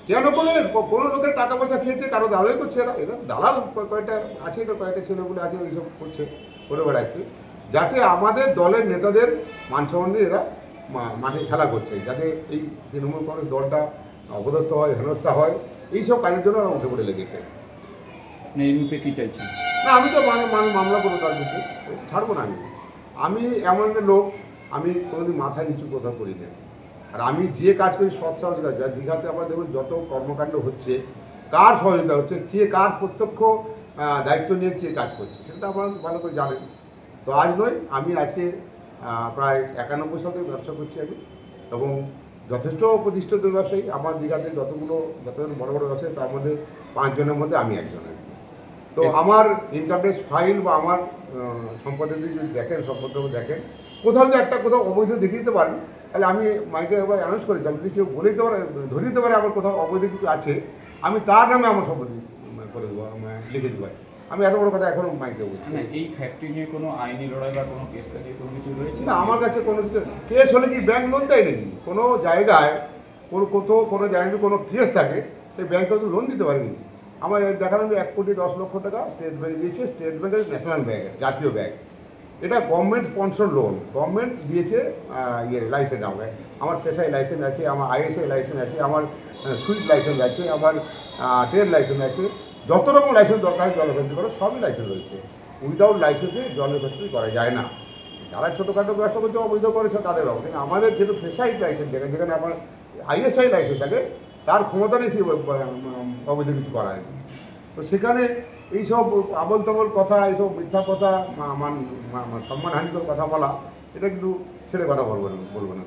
কেন করে? কোনো লোকের টাকা পয়সা খেয়েছে, কারো দালালি করছে। এরা দালাল কয়েকটা আছে, কয়েকটা ছেলেগুলো আছে, এইসব করছে, করে বেড়াচ্ছে, যাতে আমাদের দলের নেতাদের মান সম্মান নিয়ে এরা মাঠে খেলা করছে, যাতে এই তৃণমূল কংগ্রেস দলটা অপদস্থ হয়, হেনস্থা হয়, এইসব কাজের জন্য ওরা উঠে পড়ে লেগেছে। এই মুহূর্তে কী চাইছেন? না, আমি তো মামলা করবো তার বিরুদ্ধে, ছাড়বো না। আমি এমন একটা লোক, আমি কোনোদিন মাথায় নিচু কথা করি না। আর আমি যে কাজ করি সৎ সাহস কাজ। দীঘাতে আমরা দেখুন যত কর্মকাণ্ড হচ্ছে, কার সহযোগিতা হচ্ছে, কে কার প্রত্যক্ষ দায়িত্ব নিয়ে কে কাজ করছে, সেটা আপনারা ভালো করে জানেন। তো আজ নয়, আমি আজকে প্রায় 91 সাল থেকে ব্যবসা করছি আমি, এবং যথেষ্ট প্রতিষ্ঠিত ব্যবসায়ী। আমার দীঘাতে যতজন বড় বড় ব্যবসায়ী, তার মধ্যে 5 জনের মধ্যে আমি একজন। তো আমার ইনকাম ট্যাক্স ফাইল বা আমার সম্পদের দিকে যদি দেখেন, সম্পদটা দেখেন, কোথাও যদি কোথাও অবৈধ দেখিয়ে দিতে পারেন, তাহলে আমি মাইকে একবার অ্যানাউন্স করেছিলাম, যদি কেউ বলে দিতে পারে, ধরে দিতে পারে আমার কোথাও অবৈধ কিছু আছে, আমি তার নামে আমার সম্পত্তি করে দেবো, লিখে দেবো। আমি এত বড় কথা এখনো মাইকে বলছি। এই ফ্যাক্টরি নিয়ে কোনো আইনি লড়াই বা কোনো কেস কাজে কোনো কিছু রয়েছে না? আমার কাছে কোনো কিছু কেস হলে কি ব্যাংক লোন দেয় নাকি? কোনো জায়গায় কোনো জায়গায় কোনো কেস থাকে, সেই ব্যাংক তো লোন দিতে পারেনি। আমার দেখালাম 1 কোটি 10 লক্ষ টাকা স্টেট ব্যাংক দিয়েছে, স্টেট ব্যাংকের ন্যাশনাল ব্যাংক, জাতীয় ব্যাংক। এটা গভর্নমেন্ট স্পন্সর লোন, গভর্নমেন্ট দিয়েছে লাইসেন্স। আমার পেশায় লাইসেন্স আছে, আমার ISI লাইসেন্স আছে, আমার সুইট লাইসেন্স আছে, আমার ট্রেড লাইসেন্স আছে, যত রকম লাইসেন্স দরকার জলের ফ্যাক্টরি করার সবই লাইসেন্স রয়েছে। উইদাউট লাইসেন্সে জলের ফ্যাক্টরি করা যায় না। যারা ছোটোখাটো ব্যবসা করছে অবৈধ করেছে তাদের ব্যবস্থা, কিন্তু আমাদের যেহেতু পেশায় লাইসেন্স থাকে, যেখানে আমার ISI লাইসেন্স থাকে, তার ক্ষমতা নেই সে অবৈধ কিছু করার। তো সেখানে এইসব আবল তাবল কথা, এইসব মিথ্যা কথা, সম্মানহানিকর কথা বলা, এটা কিন্তু ছেড়ে কথা বলবো না।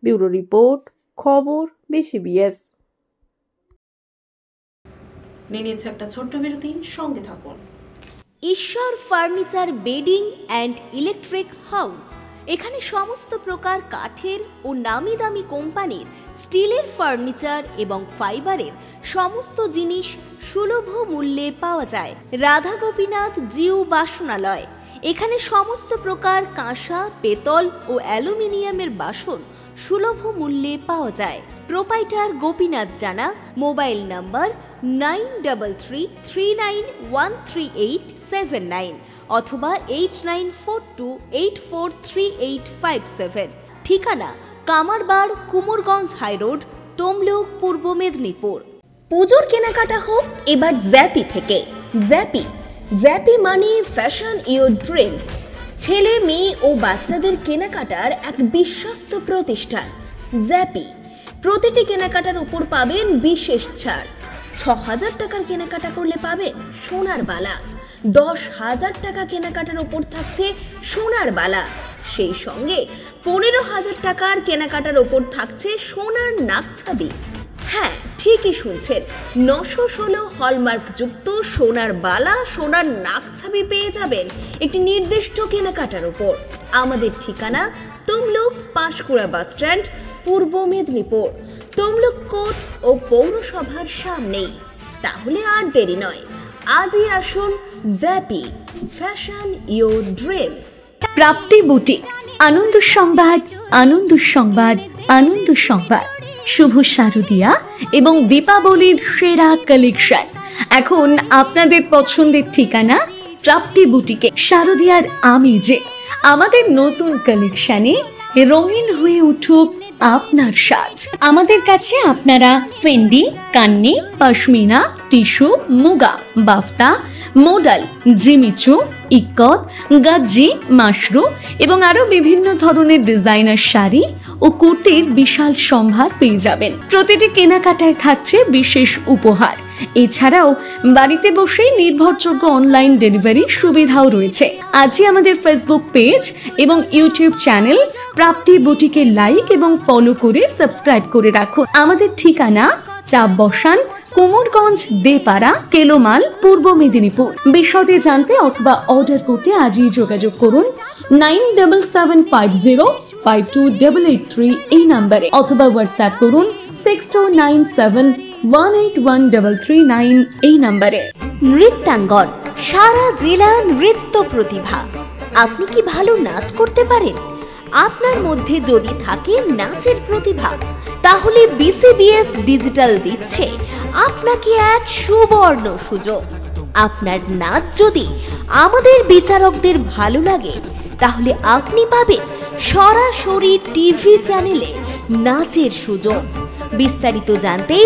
ব্যুরো রিপোর্ট, খবর BCBS। নিয়ে নিচ্ছে একটা ছোট্ট বিরতি, সঙ্গে থাকুন। ঈশ্বর furniture bedding and electric house. এখানে সমস্ত প্রকার কাঠের ও নামি দামি কোম্পানির স্টিলের ফার্নিচার এবং ফাইবারের সমস্ত জিনিস সুলভ মূল্যে পাওয়া যায়। রাধা গোপীনাথ জিউ বাসনালয়। এখানে সমস্ত প্রকার কাঁসা, পেতল ও অ্যালুমিনিয়ামের বাসন সুলভ মূল্যে পাওয়া যায়। প্রোপাইটার গোপীনাথ জানা। মোবাইল নাম্বার 9333913879 অথবা 8942843857। ঠিকানা কামারবাড়, কুমোরগঞ্জ হাইরোড, তমলুক, পূর্ব মেদিনীপুর। পুজোর কেনাকাটা হোক এবার জ্যাপি থেকে। জ্যাপি। জ্যাপি মানে ফ্যাশন ইওর ড্রিমস। ছেলে মেয়ে ও বাচ্চাদের কেনাকাটার এক বিশ্বস্ত প্রতিষ্ঠান জ্যাপি। প্রতিটি কেনাকাটার উপর পাবেন বিশেষ ছাড়। ৬,০০০ টাকার কেনাকাটা করলে পাবেন সোনার বালা। ১০,০০০ টাকা কেনাকাটার উপর থাকছে সোনার বালা। সেই সঙ্গে ১৫,০০০ টাকার কেনাকাটার উপর থাকছে সোনার নাকছাবি। হ্যাঁ, ঠিকই শুনছেন, ৯১৬ হলমার্কযুক্ত সোনার বালা, সোনার নাকছাবি পেয়ে যাবেন একটি নির্দিষ্ট কেনাকাটার উপর। আমাদের ঠিকানা তমলুক পাঁশকুড়া বাস স্ট্যান্ড, পূর্ব মেদিনীপুর। তমলুক কোর্ট ও পৌরসভার সামনেই। তাহলে আর দেরি নয়, আজই আসুন জ্যাপি, fashion your dreams. Prapti boutique, আনন্দ সংবাদ, আনন্দ সংবাদ, আনন্দ সংবাদ। শুভ শারদিয়া এবং দীপাবলির সেরা কালেকশন এখন আপনাদের পছন্দের ঠিকানা প্রাপ্তি বুটিকে। শারদিয়ার আমেজে আমাদের নতুন কালেকশনে রঙিন হয়ে উঠুক আপনার সাজ। আমাদের কাছে আপনারা Fendi, Kanni, pashmina, tissue, muga, বাফতা, modal, Jimmy Choo, ikat, গাজ্জি, Mashru এবং আরো বিভিন্ন ধরনের ডিজাইনার শাড়ি ও কুর্তির বিশাল সম্ভার পেয়ে যাবেন। প্রতিটি কেনাকাটায় থাকছে বিশেষ উপহার। এছাড়াও বাড়িতে বসেই নির্ভরযোগ্য অনলাইন ডেলিভারি সুবিধাও রয়েছে। আজই আমাদের ফেসবুক পেজ এবং ইউটিউব চ্যানেল প্রাপ্তি বুটিকে লাইক এবং ফলো করে সাবস্ক্রাইব করে রাখুন। আমাদের ঠিকানা চাপ বসান, কুমোরগঞ্জ, দেপাড়া, কেলোমাল, পূর্ব মেদিনীপুর। বিশদে জানতে অথবা অর্ডার করতে আজই যোগাযোগ করুন 9750528883 এই নম্বরে, অথবা হোয়াটসঅ্যাপ করুন 6297181339 এই নম্বরে। নৃত্যাঙ্গন, সারা জেলা নৃত্য প্রতিভা। আপনি কি ভালো নাচ করতে পারেন? আপনার মধ্যে যদি থাকে নাচের প্রতিভা, তাহলে বিসিবিএস ডিজিটাল দিচ্ছে আপনাকে এক সুবর্ণ সুযোগ। আপনার নাচ যদি আমাদের বিচারকদের ভালো লাগে, তাহলে আপনি পাবেন সরাসরি টিভি চ্যানেলে নাচের সুযোগ। বিস্তারিত জানতে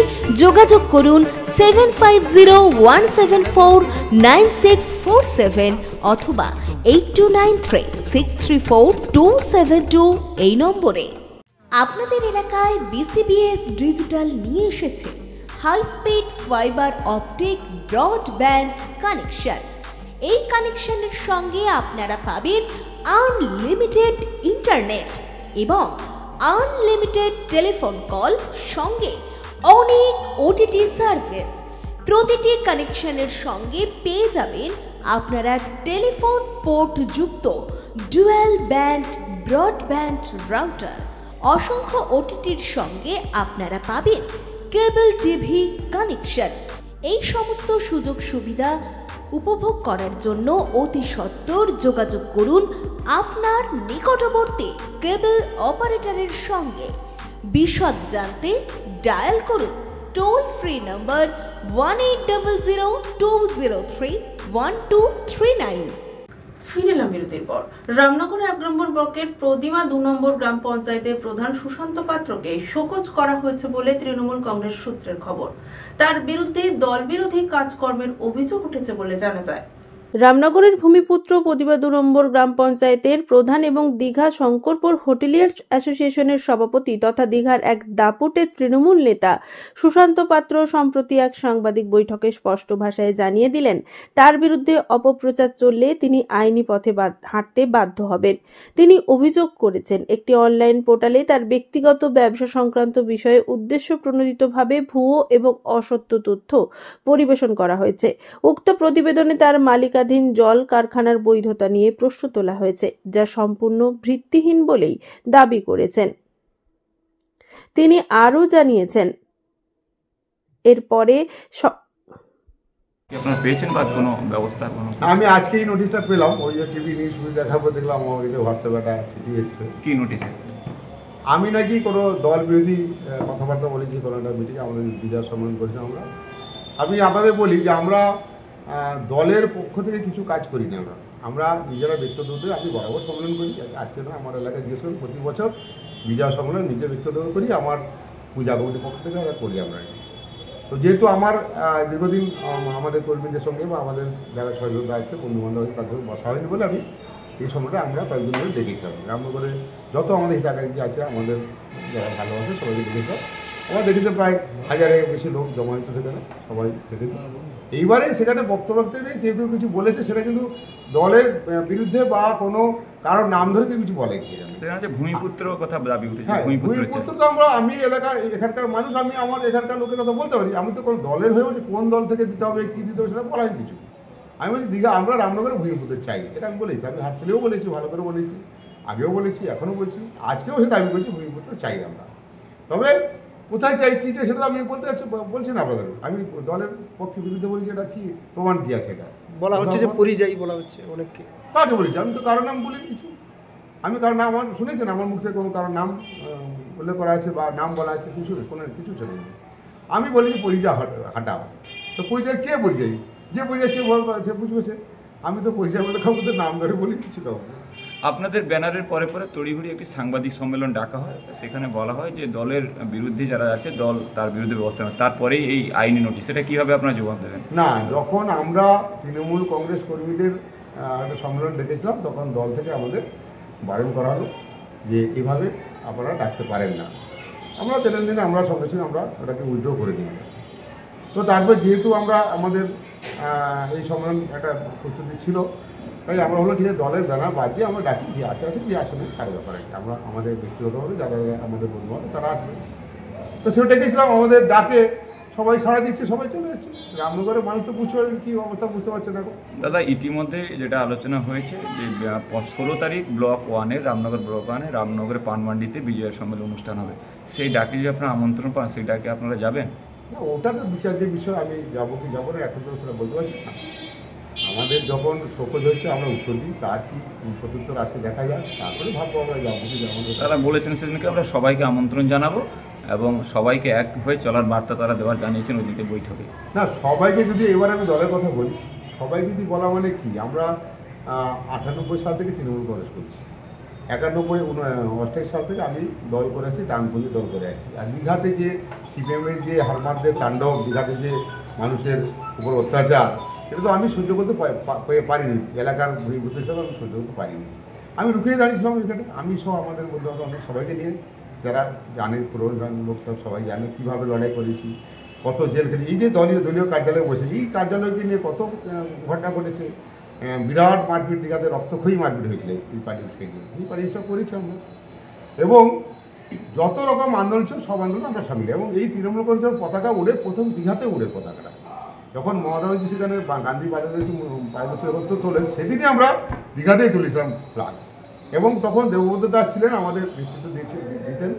যোগাযোগ করুন 7501749647 অথবা 8293634272 এই নম্বরে। আপনাদের এলাকায় বিসিবিএস ডিজিটাল নিয়ে এসেছে high speed fibre optic broadband connection. এই কানেকশনের সঙ্গে আপনারা পাবেন আনলিমিটেড ইন্টারনেট এবং আনলিমিটেড টেলিফোন কল, সঙ্গে অনেক ওটিটি সার্ভিস। প্রতিটি কানেকশনের সঙ্গে পেয়ে যাবেন আপনারা টেলিফোন পোর্ট যুক্ত ডুয়াল ব্যান্ড ব্রডব্যান্ড রাউটার। অসংখ্য ওটিটির সঙ্গে আপনারা পাবেন কেবল টিভি কানেকশন। এই সমস্ত সুযোগ সুবিধা উপভোগ করার জন্য অতি সত্বর যোগাযোগ করুন আপনার নিকটবর্তী কেবল অপারেটরের সঙ্গে। বিশদ জানতে ডায়াল করুন টোল ফ্রি নম্বর 1800203139। ফিরে এলাম বিরতির পর। রামনগর ১ নম্বর ব্লকের প্রদিমা ২ নম্বর গ্রাম পঞ্চায়েতের প্রধান সুশান্ত পাত্রকে শোকজ করা হয়েছে বলে তৃণমূল কংগ্রেস সূত্রের খবর। তার বিরুদ্ধে দলবিরোধী কাজকর্মের অভিযোগ উঠেছে বলে জানা যায়। রামনগরের ভূমিপুত্র প্রতিভা ২ নম্বর গ্রাম পঞ্চায়েতের প্রধান এবং দীঘা শঙ্করপুর হোটেলিয়ার্স অ্যাসোসিয়েশনের সভাপতি তথা দীঘার এক দাপুটে তৃণমূল নেতা সুশান্ত পাত্র সম্প্রতি এক সাংবাদিক বৈঠকে স্পষ্ট ভাষায় জানিয়ে দিলেন, তার বিরুদ্ধে অপপ্রচার চললে তিনি আইনি পথে হাঁটতে বাধ্য হবেন। তিনি অভিযোগ করেছেন, একটি অনলাইন পোর্টালে তার ব্যক্তিগত ব্যবসা সংক্রান্ত বিষয়ে উদ্দেশ্য প্রণোদিতভাবে ভুয়ো এবং অসত্য তথ্য পরিবেশন করা হয়েছে। উক্ত প্রতিবেদনে তার মালিকানাধীন জল কারখানার বৈধতা নিয়ে প্রশ্ন তোলা হয়েছে, যা সম্পূর্ণ ভিত্তিহীন বলেই দাবি করেছেন। তিনি আরও জানিয়েছেন, এরপরে আমি আজকেই নোটিশটা পেলাম, ওই যে টিভি নিউজ দেখার পর দেখলাম আমার কাছে হোয়াটসঅ্যাপে একটা চিঠি এসছে। কি নোটিশ এসছে? আমি নাকি কোনো দল বিরোধী কথাবার্তা বলেছি, কোনো একটা মিটিং আমাদের বিজয় সম্মেলন করেছি আমরা। আমি আপনাদের বলি যে আমরা দলের পক্ষ থেকে কিছু কাজ করি না, আমরা নিজেরা ব্যক্তিগত আমি বরাবর সম্মেলন করি। আজকে না, আমার এলাকায় জিজ্ঞেস করি, প্রতি বছর বিজয় সম্মেলন নিজে ব্যক্তিগত করি, আমার পূজা কমিটির পক্ষ থেকে আমরা করি। আমরা তো যেহেতু আমার দীর্ঘদিন আমাদের কর্মীদের সঙ্গে বা আমাদের যারা সহযোগিতা আছে বন্ধুবান্ধব আছে তাদের বসা হয়নি বলে আমি এই সময়টা আমরা কয়েকদিন ধরে ডেকেছিলাম। রামনগরে যত আমাদের হিতাকাঙ্ক্ষী আছে, আমাদের যারা ভালোবাসে সবাইকে ডেকেছিলাম। আমরা দেখেছি প্রায় 1000-এর বেশি লোক জমায়েত সেখানে, সবাই দেখেছি। এইবারে সেখানে বক্তব্য রাখতে গিয়ে কেউ কেউ কিছু বলেছে, সেটা কিন্তু দলের বিরুদ্ধে বা কোনো কারোর নাম ধরে কেউ কিছু বলেনি। ভূমিপুত্র কথা দাবি উঠেছে। হ্যাঁ, ভূমিপুত্র তো আমি এখানকার মানুষ, আমি আমার এখানকার লোকের কথা বলতে পারি। আমি তো কোনো দলের হয়ে বলছি কোন দল থেকে দিতে হবে, কী দিতে হবে সেটা বলা হয় কিছু। আমি বলছি দীঘা আমরা রামনগরে ভূমিপুত্র চাই, এটা আমি বলেছি। আমি হাত তুলেও বলেছি, ভালো করে বলেছি, আগেও বলেছি, এখনও বলছি, আজকেও সে দাবি করছি ভূমিপুত্র চাই আমরা। তবে কোথায় চাই কী চাই সেটা তো আমি বলছি না আপনাদের। আমি দলের পক্ষে বিরুদ্ধে বলেছি, এটা কি প্রমাণ কী আছে? এটা বলা হচ্ছে যে পরিযায়ী বলা হচ্ছে অনেককে। কাকে বলেছি? আমি তো কারোর নাম বলিনি কিছু। আমি কারণ নাম আমার শুনেছেন আমার মুখ থেকে কোনো কারোর নাম উল্লেখ করা আছে বা নাম বলা আছে কিছু কোনো কিছু শুনেনি। আমি বলি যে পরিচয় হাঁটাও। তো পরিচয় কে পরিচয়? যে পরিচয় সে বুঝবে সে। আমি তো পরিচয় বলে কাউকে তো নাম ধরে বলি কিছু দাও। আপনাদের ব্যানারের পরে পরে তড়িঘড়ি একটি সাংবাদিক সম্মেলন ডাকা হয়, সেখানে বলা হয় যে দলের বিরুদ্ধে যারা আছে দল তার বিরুদ্ধে ব্যবস্থা নেয়, তারপরেই এই আইনি নোটিশ। সেটা কীভাবে আপনারা জবাব দেবেন? না, যখন আমরা তৃণমূল কংগ্রেস কর্মীদের একটা সম্মেলন ডেকেছিলাম তখন দল থেকে আমাদের বারণ করা হলো যে এভাবে আপনারা ডাকতে পারেন না। আমরা দিনে আমরা সঙ্গে সঙ্গে আমরা ওটাকে উইথড্র করে নিই। তো তারপর যেহেতু আমরা আমাদের এই সম্মেলন একটা প্রস্তুতি ছিল, তাই আমরা হলো ঠিক আছে দলের ব্যানার বাদ দিয়ে আমরা ডাকি, যে আসে যে আসে না তার ব্যাপারে আমরা আমাদের ব্যক্তিগতভাবে যারা আমাদের বন্ধুবান্ধব তারা আসবে। তো সেটা ডেকেছিলাম, আমাদের ডাকে সবাই সাড়া দিচ্ছে, সবাই চলে এসছে। রামনগরের মানুষ তো বুঝতে পারেন কী অবস্থা, বুঝতে পারছে না। দাদা, ইতিমধ্যে যেটা আলোচনা হয়েছে যে 16 তারিখ ব্লক 1-এর রামনগর ব্লক 1-এ রামনগরের পানমান্ডিতে বিজয় সম্মেলন অনুষ্ঠান হবে। সেই ডাকে যদি আপনারা আমন্ত্রণ পান, সেই ডাকে আপনারা যাবেন? না, ওটা তো বিচার্যের বিষয়। আমি যাবো কি যাবো না এখন তো সেটা বলতে পারছি না। আমাদের যখন শোকজ হয়েছে আমরা উত্তর দিই, তার কি প্রত্যুত্তর আসে দেখা যায়, তারপরে ভাববো আমরা যাবো কি যাবো। তারা বলেছেন সেদিনকে আমরা সবাইকে আমন্ত্রণ জানাবো এবং সবাইকে এক হয়ে চলার বার্তা তারা দেওয়ার জানিয়েছেন অতীতে বৈঠকে। না, সবাইকে যদি এবার আমি দলের কথা বলি, সবাই যদি বলা মানে কি, আমরা 98 সাল থেকে তৃণমূল কংগ্রেস করছি, 88 সাল থেকে আমি দল করে আসছি, ডানপন্থী দল করে আসছি। আর দীঘাতে যে সিপিএমের যে হারমারদের তাণ্ডব, দীঘাতে যে মানুষের উপর অত্যাচার, এটা তো আমি সহ্য করতে পারিনি। এলাকার ভূমিপুত্র হিসাবে আমি সহ্য করতে পারিনি। আমি রুখে দাঁড়িয়েছিলাম এখানে, আমি সহ আমাদের মধ্যে অনেক সবাইকে নিয়ে, যারা জানে পুরোনো লোক সবাই জানে কীভাবে লড়াই করেছি, কত জেল খেটে। এই যে দলীয় কার্যালয়ে বসে, এই কার্যালয়কে নিয়ে কত ঘটনা ঘটেছে। বিরাট মারপিট, দীঘাতে রক্তক্ষয়ী মারপিট হয়েছিল এই পার্টিকে নিয়ে। এই পার্টিটা করেছি আমরা, এবং যত রকম আন্দোলন ছিল সব আন্দোলন আমরা সামিল। এবং এই তৃণমূল কংগ্রেসের পতাকা উড়ে প্রথম দীঘাতে উড়ে পতাকাটা, যখন মমতা ব্যানার্জি সেখানে গান্ধী পাদদেশে তোলেন, সেদিনই আমরা দীঘাতেই তুলেছিলাম ফ্ল্যাগ। এবং তখন দেবব্রত দাস ছিলেন, আমাদের নেতৃত্ব দিতেন।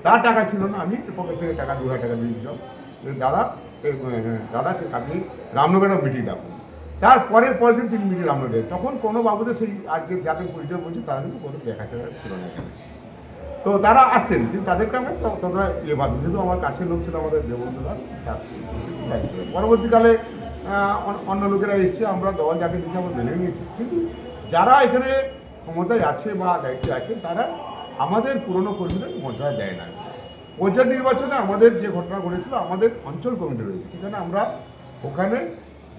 তার টাকা ছিল না, আমি পকেট থেকে টাকা 2000 টাকা দিয়েছিলাম, দাদা আপনি রামনগরে মিটিং ডাকুন। পরের দিন তিনি মিটিং রামনগর দেন। তখন কোনো বাবুদের সেই আজকে যাদের পরিচয় বলছি তারা কিন্তু কোনো দেখাশোনা ছিল না এখানে। তো তারা আসতেন, কিন্তু তাদেরকে আমরা ততটা ভাবি, যেহেতু আমার কাছের লোক ছিল আমাদের দেবব্রত দাস। পরবর্তীকালে অন্য লোকেরা এসছে, আমরা দল যাকে দিচ্ছি আমরা মেনে নিয়েছি। কিন্তু যারা এখানে ক্ষমতায় আছে বা দায়িত্বে আছে, তারা আমাদের পুরনো কর্মীদের মর্যাদা দেয় না। পঞ্চায়েত নির্বাচনে আমাদের যে ঘটনা ঘটেছিল, আমাদের অঞ্চল কমিটি রয়েছে, সেখানে আমরা ওখানে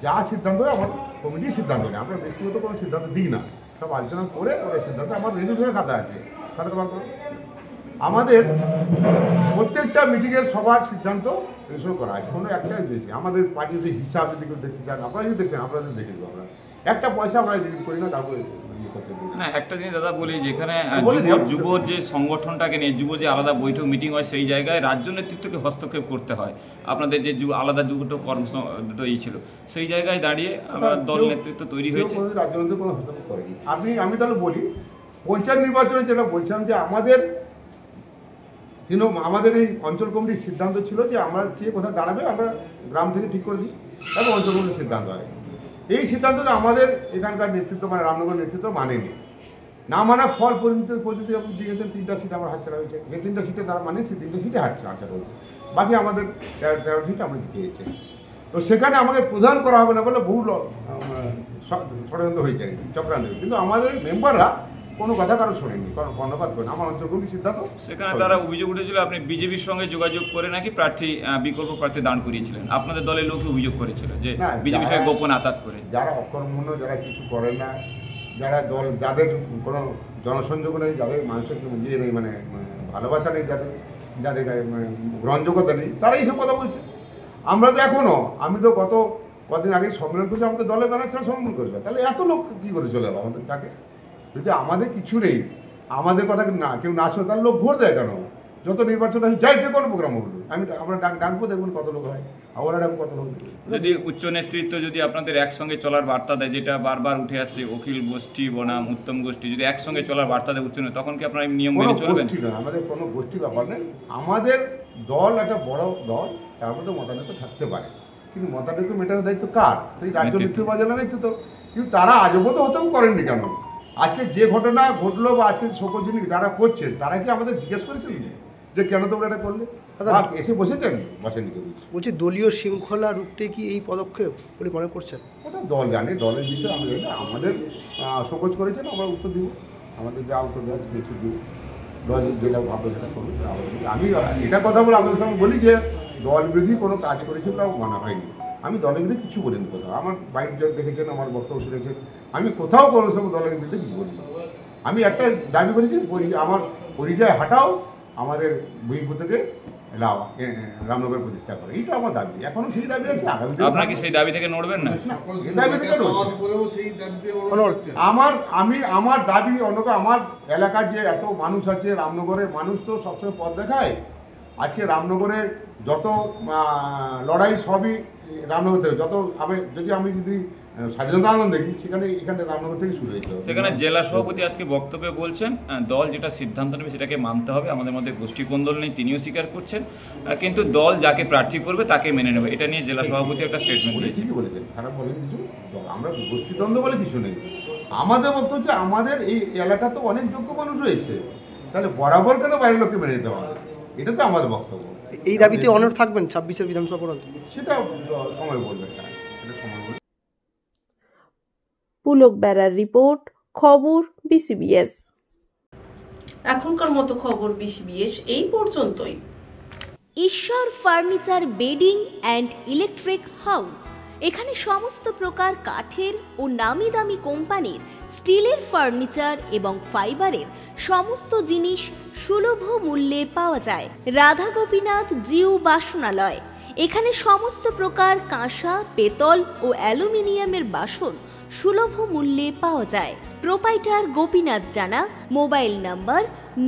যা সিদ্ধান্ত হয় আমাদের কমিটির সিদ্ধান্ত নেই, আমরা ব্যক্তিগত কোনো সিদ্ধান্ত দিই না। সব আলোচনা করে ওরা সিদ্ধান্ত, আমার রেজুলেশনের খাতা আছে, খাতাটা বার করে আমাদের প্রত্যেকটা মিটিংয়ের সবার সিদ্ধান্ত রেজুলেশন করা আছে। কোনো একটা দিয়েছি আমাদের পার্টির যে হিসাব যদি কেউ দেখতে চান, আপনারা যদি দেখছেন আপনাদের দেখে দেবো। আমরা একটা পয়সা আমরা দিন করি না, তারপরে না, একটা জিনিস দাদা বলি, যেখানে যুব যে সংগঠনটাকে নিয়ে যুব যে আলাদা বৈঠক মিটিং হয়, সেই জায়গায় রাজ্য নেতৃত্বকে হস্তক্ষেপ করতে হয়। আপনাদের যে আলাদা দুটো দুটো ছিল, সেই জায়গায় দাঁড়িয়ে দল নেতৃত্ব তৈরি হয়েছে। রাজ্য নেতৃত্ব কোনো হস্তক্ষেপ করেনি। আমি তাহলে বলি, পঞ্চায়েত নির্বাচনে যেটা বলছিলাম যে আমাদের এই অঞ্চল কমিটির সিদ্ধান্ত ছিল যে আমরা কে কোথায় দাঁড়াবে আমরা গ্রাম থেকে ঠিক করে দিই, এবং অঞ্চল কমিটির সিদ্ধান্ত হয়। এই সিদ্ধান্তকে আমাদের এখানকার নেতৃত্ব মানে রামনগর নেতৃত্ব মানেনি। না মানা ফল পরিণতি দিয়েছেন, 3টা সিট আমার হাতছাড়া হয়েছে। যে 3টা সিটে তারা মানে সেই 3টে সিটে হাতছাড়া হয়েছে, বাকি আমাদের 13 সিট আমরা জিতে গেছি। তো সেখানে আমাকে প্রধান করা হবে না বলে বহু ষড়যন্ত্র হয়েছে, চক্রান্ত। কিন্তু আমাদের মেম্বাররা কোনো কথা কারো শোনেনি, কারণ কর্ণপাত করেন আমার অঞ্চলগুলি সিদ্ধান্ত। সেখানে তারা অভিযোগ উঠেছিল আপনি বিজেপির সঙ্গে যোগাযোগ করে নাকি প্রার্থী বিকল্প প্রার্থী দান করিয়েছিলেন, আপনাদের দলের লোক অভিযোগ করেছিল যে বিজেপির সঙ্গে গোপন আতাত করে। যারা অকর্মণ্য, যারা কিছু করে না, যারা দল, যাদের কোনো জনসংযোগ নেই, যাদের মানুষের ইয়ে নেই, মানে ভালোবাসা নেই, যাদের যাদের গ্রহণযোগ্যতা নেই, তারা এইসব কথা বলছে। আমরা তো এখনও, আমি তো কদিন আগে সম্মেলন করেছি, আমাদের দলের ব্যানার ছাড়া সম্মেলন করেছে, তাহলে এত লোক কী করে চলে যাবো আমাদের তাকে? যদি আমাদের কিছু নেই, আমাদের কথা না কেউ না শোনে, তাহলে লোক ভোট দেয় কেন? যত নির্বাচন আছে যাই যে কোনো প্রোগ্রাম হলো আমরা ডাকবো, দেখুন কত লোক হয়, ওরা ডাকবো কত লোক। যদি উচ্চ নেতৃত্ব যদি আপনাদের একসঙ্গে চলার বার্তা দেয়, যেটা বারবার উঠে আসছে, অখিল গোষ্ঠী বনাম উত্তম গোষ্ঠী, যদি একসঙ্গে চলার বার্তা দেয় উচ্চ নেতৃত্ব, তখন কি আপনারা নিয়ম মেনে চলবেন? আমাদের কোনো গোষ্ঠী ব্যাপার নেই, আমাদের দল একটা বড় দল, তার মধ্যে মতানৈক্য থাকতে পারে, কিন্তু মতানৈক্য মেটানোর দায়িত্ব কার? এই রাজ্য নেতৃত্ব বা জেলা নেতৃত্ব। কিন্তু তারা আজও পর্যন্ত হতেও করেননি কেন? আজকে যে ঘটনা ঘটলো বা আজকে সকল জিনিস যারা করছেন, তারা কি আমাদের জিজ্ঞেস করেছেন যে কেন তোমরা এটা করলে? এসে বসেছেন, বসেনি কেউ। বলছি দলীয় শৃঙ্খলা রুখতে কি এই পদক্ষেপ বলে মনে করছেন? ওটা দল জানে, দলের বিষয়ে আমি জানি না। আমাদের সকোচ করেছেন, আমরা উত্তর দিব, আমাদের যা উত্তর দেওয়া কিছু দিব, দল যেটা ভাববে সেটা করবে। আমি এটা কথা বলে আমাদের সঙ্গে বলি যে দল বিরোধী কোনো কাজ করেছে বলে আমার মনে হয়নি। আমি দলের বিরুদ্ধে কিছু বলিনি কোথাও, আমার বাইক দেখেছেন, আমার বক্তব্য শুনেছেন, আমি কোথাও কোনো সময় দলের বিরুদ্ধে কিছু বলিনি। আমি একটা দাবি করেছি, আমার পরিযায় হাটাও, আমাদের বহির্ভূত থেকে রামনগর প্রতিষ্ঠা করে, এইটা আমার দাবি, এখনো সেই দাবি আছে। আপনারা কি সেই দাবি থেকে নড়বেন না? সেই দাবি থেকে আমার দাবি অন্য, আমার এলাকার যে এত মানুষ আছে, রামনগরের মানুষ তো সবসময় পথ দেখায়। আজকে রামনগরে যত লড়াই সবই রামনগর থেকে, যত যদি স্বাধীনতা আন্দোলন দেখি, এখানে রামনগর থেকে শুরু হয়েছে। সেখানে জেলা সভাপতি আজকে বক্তব্যে বলছেন দল যেটা সিদ্ধান্ত নেবে সেটাকে মানতে হবে, আমাদের মধ্যে গোষ্ঠী কোন্দল নেই, তিনিও স্বীকার করছেন, কিন্তু দল যাকে প্রার্থী করবে তাকে মেনে নেবে, এটা নিয়ে জেলা সভাপতি একটা স্টেটমেন্ট দিয়েছে। ঠিকই বলেছেন, খারাপ বলেন কিছু, আমরা গোষ্ঠীদ্বন্দ্ব বলে কিছু নেই। আমাদের বক্তব্য হচ্ছে আমাদের এই এলাকা তো অনেক যোগ্য মানুষ রয়েছে, তাহলে বরাবর কেন বাইরের লোককে মেনে নিতে হবে? এটা তো আমাদের বক্তব্য। এই দাবিতে অনড় থাকবেন 26-এর বিধানসভা পর্যন্ত? সেটা সময় বলবে, সময় বলবে। পুলক বেড়ার রিপোর্ট, খবর বিসিবিএস। এখনকার মতো খবর বিসিবিএস এই পর্যন্তই। ঈশ্বর furniture bedding and electric house, এখানে সমস্ত প্রকার কাঠের ও নামি দামি কোম্পানির স্টিলের ফার্নিচার এবং ফাইবারের সমস্ত জিনিস সুলভ মূল্যে পাওয়া যায়। রাধা গোপীনাথ জিউ বাসনালয়, এখানে সমস্ত প্রকার কাঁসা, পেতল ও অ্যালুমিনিয়ামের বাসন সুলভ মূল্যে পাওয়া যায়। প্রোপাইটার গোপীনাথ জানা, মোবাইল নাম্বার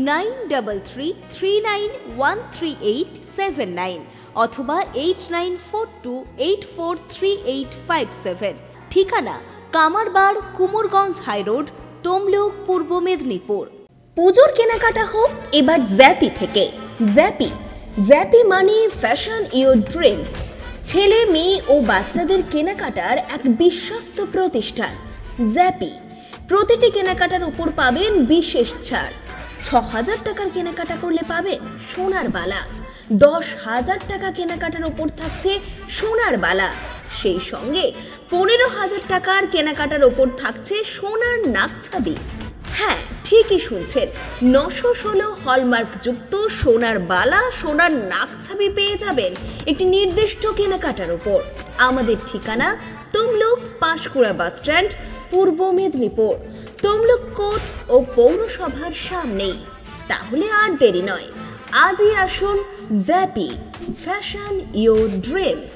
9333913879 অথবা 8942843857। ঠিকানা কামারবাড়, কুমোরগঞ্জ হাইরোড, তমলুক, পূর্ব মেদিনীপুর। পুজোর কেনাকাটা হোক এবার জ্যাপি থেকে। জ্যাপি মানে ফ্যাশন ইওর ড্রিমস। ছেলে, মেয়ে ও বাচ্চাদের কেনাকাটার এক বিশ্বস্ত প্রতিষ্ঠান জ্যাপি। প্রতিটি কেনাকাটার উপর পাবেন বিশেষ ছাড়। ৬,০০০ টাকার কেনাকাটা করলে পাবেন সোনার বালা। ১০,০০০ টাকা কেনাকাটার উপর থাকছে সোনার বালা। সেই সঙ্গে ১৫,০০০ টাকার কেনাকাটার উপর থাকছে সোনার নাকছাবি। হ্যাঁ, ঠিকই শুনছেন, ৯১৬ হলমার্কযুক্ত সোনার বালা, সোনার নাকছাবি পেয়ে যাবেন একটি নির্দিষ্ট কেনাকাটার উপর। আমাদের ঠিকানা তমলুক পাঁশকুড়া বাস স্ট্যান্ড, পূর্ব মেদিনীপুর। তমলুক কোর্ট ও পৌরসভার সামনেই। তাহলে আর দেরি নয়, আজই আসুন জ্যাপি, fashion your dreams.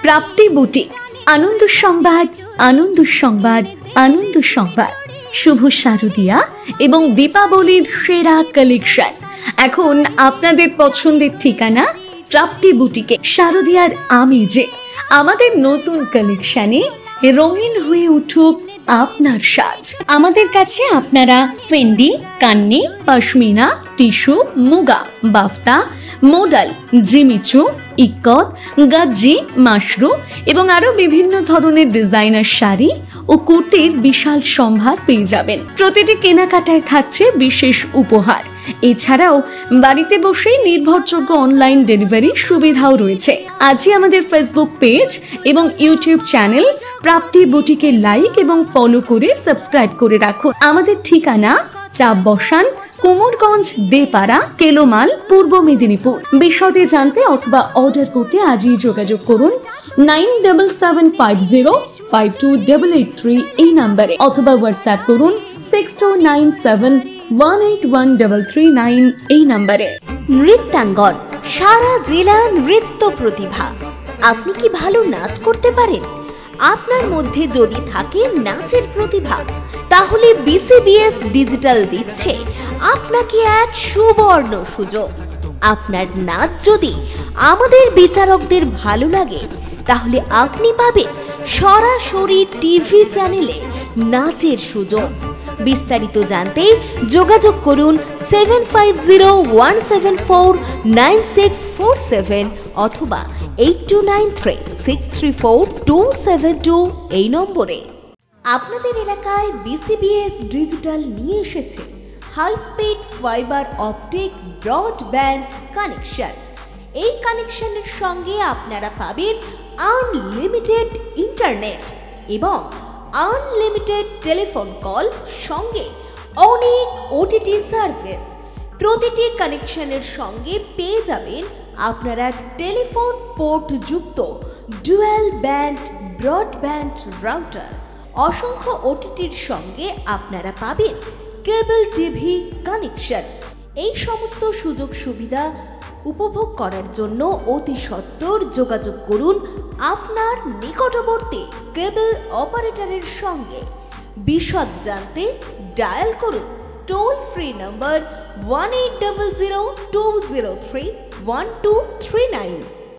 Prapti boutique, আনন্দ সংবাদ, আনন্দ সংবাদ, আনন্দ সংবাদ। শুভ শারদিয়া এবং দীপাবলির সেরা কালেকশন এখন আপনাদের পছন্দের ঠিকানা প্রাপ্তি বুটিকে। শারদিয়ার আমেজে আমাদের নতুন কালেকশনে রঙিন হয়ে উঠুক আপনার সাজ। আমাদের কাছে আপনারা Fendi, Kanni, pashmina, tissue, muga, বাফতা, modal, Jimmy Choo, ikat, গাজ্জি, Mashru এবং আরো বিভিন্ন ধরনের ডিজাইনার শাড়ি ও কুর্তির বিশাল সম্ভার পেয়ে যাবেন। প্রতিটি কেনাকাটায় থাকছে বিশেষ উপহার। এছাড়াও বাড়িতে বসেই নির্ভরযোগ্য অনলাইন ডেলিভারি সুবিধাও রয়েছে। আজই আমাদের ফেসবুক পেজ এবং ইউটিউব চ্যানেল প্রাপ্তি বুটিকে লাইক এবং ফলো করে সাবস্ক্রাইব করে রাখুন। আমাদের ঠিকানা চাপ বসান কুমোরগঞ্জ দেপাড়া কেলোমাল পূর্ব মেদিনীপুর। বিশদে জানতে অথবা অর্ডার করতে আজই যোগাযোগ করুন 9775052883 এই নম্বরে, অথবা হোয়াটসঅ্যাপ করুন 6297181339 এই নম্বরে। নৃত্যাঙ্গন, সারা জেলা নৃত্য প্রতিভা। আপনি কি ভালো নাচ করতে পারেন? আপনার মধ্যে যদি থাকে নাচের প্রতিভা, তাহলে বিসিবিএস ডিজিটাল দিচ্ছে আপনাকে এক সুবর্ণ সুযোগ। আপনার নাচ যদি আমাদের বিচারকদের ভালো লাগে, তাহলে আপনি পাবেন সরাসরি টিভি চ্যানেলে নাচের সুযোগ। বিস্তারিত জানতে যোগাযোগ করুন 7501749647 অথবা 8293634272 এই নম্বরে। আপনাদের এলাকায় বিসিবিএস ডিজিটাল নিয়ে এসেছে high speed fibre optic broadband connection. এই কানেকশনের সঙ্গে আপনারা পাবেন আনলিমিটেড ইন্টারনেট এবং আনলিমিটেড টেলিফোন কল, সঙ্গে অনেক ওটিটি সার্ভিস। প্রতিটি কানেকশনের সঙ্গে পেয়ে যাবেন আপনারা টেলিফোন পোর্ট যুক্ত ডুয়াল ব্যান্ড ব্রডব্যান্ড রাউটার। অসংখ্য ওটিটির সঙ্গে আপনারা পাবেন কেবল টিভি কানেকশন। এই সমস্ত সুযোগ সুবিধা উপভোগ করার জন্য অতি সত্বর যোগাযোগ করুন আপনার নিকটবর্তী কেবল অপারেটরের সঙ্গে। বিশদ জানতে ডায়াল করুন টোল ফ্রি নম্বর 1800203139।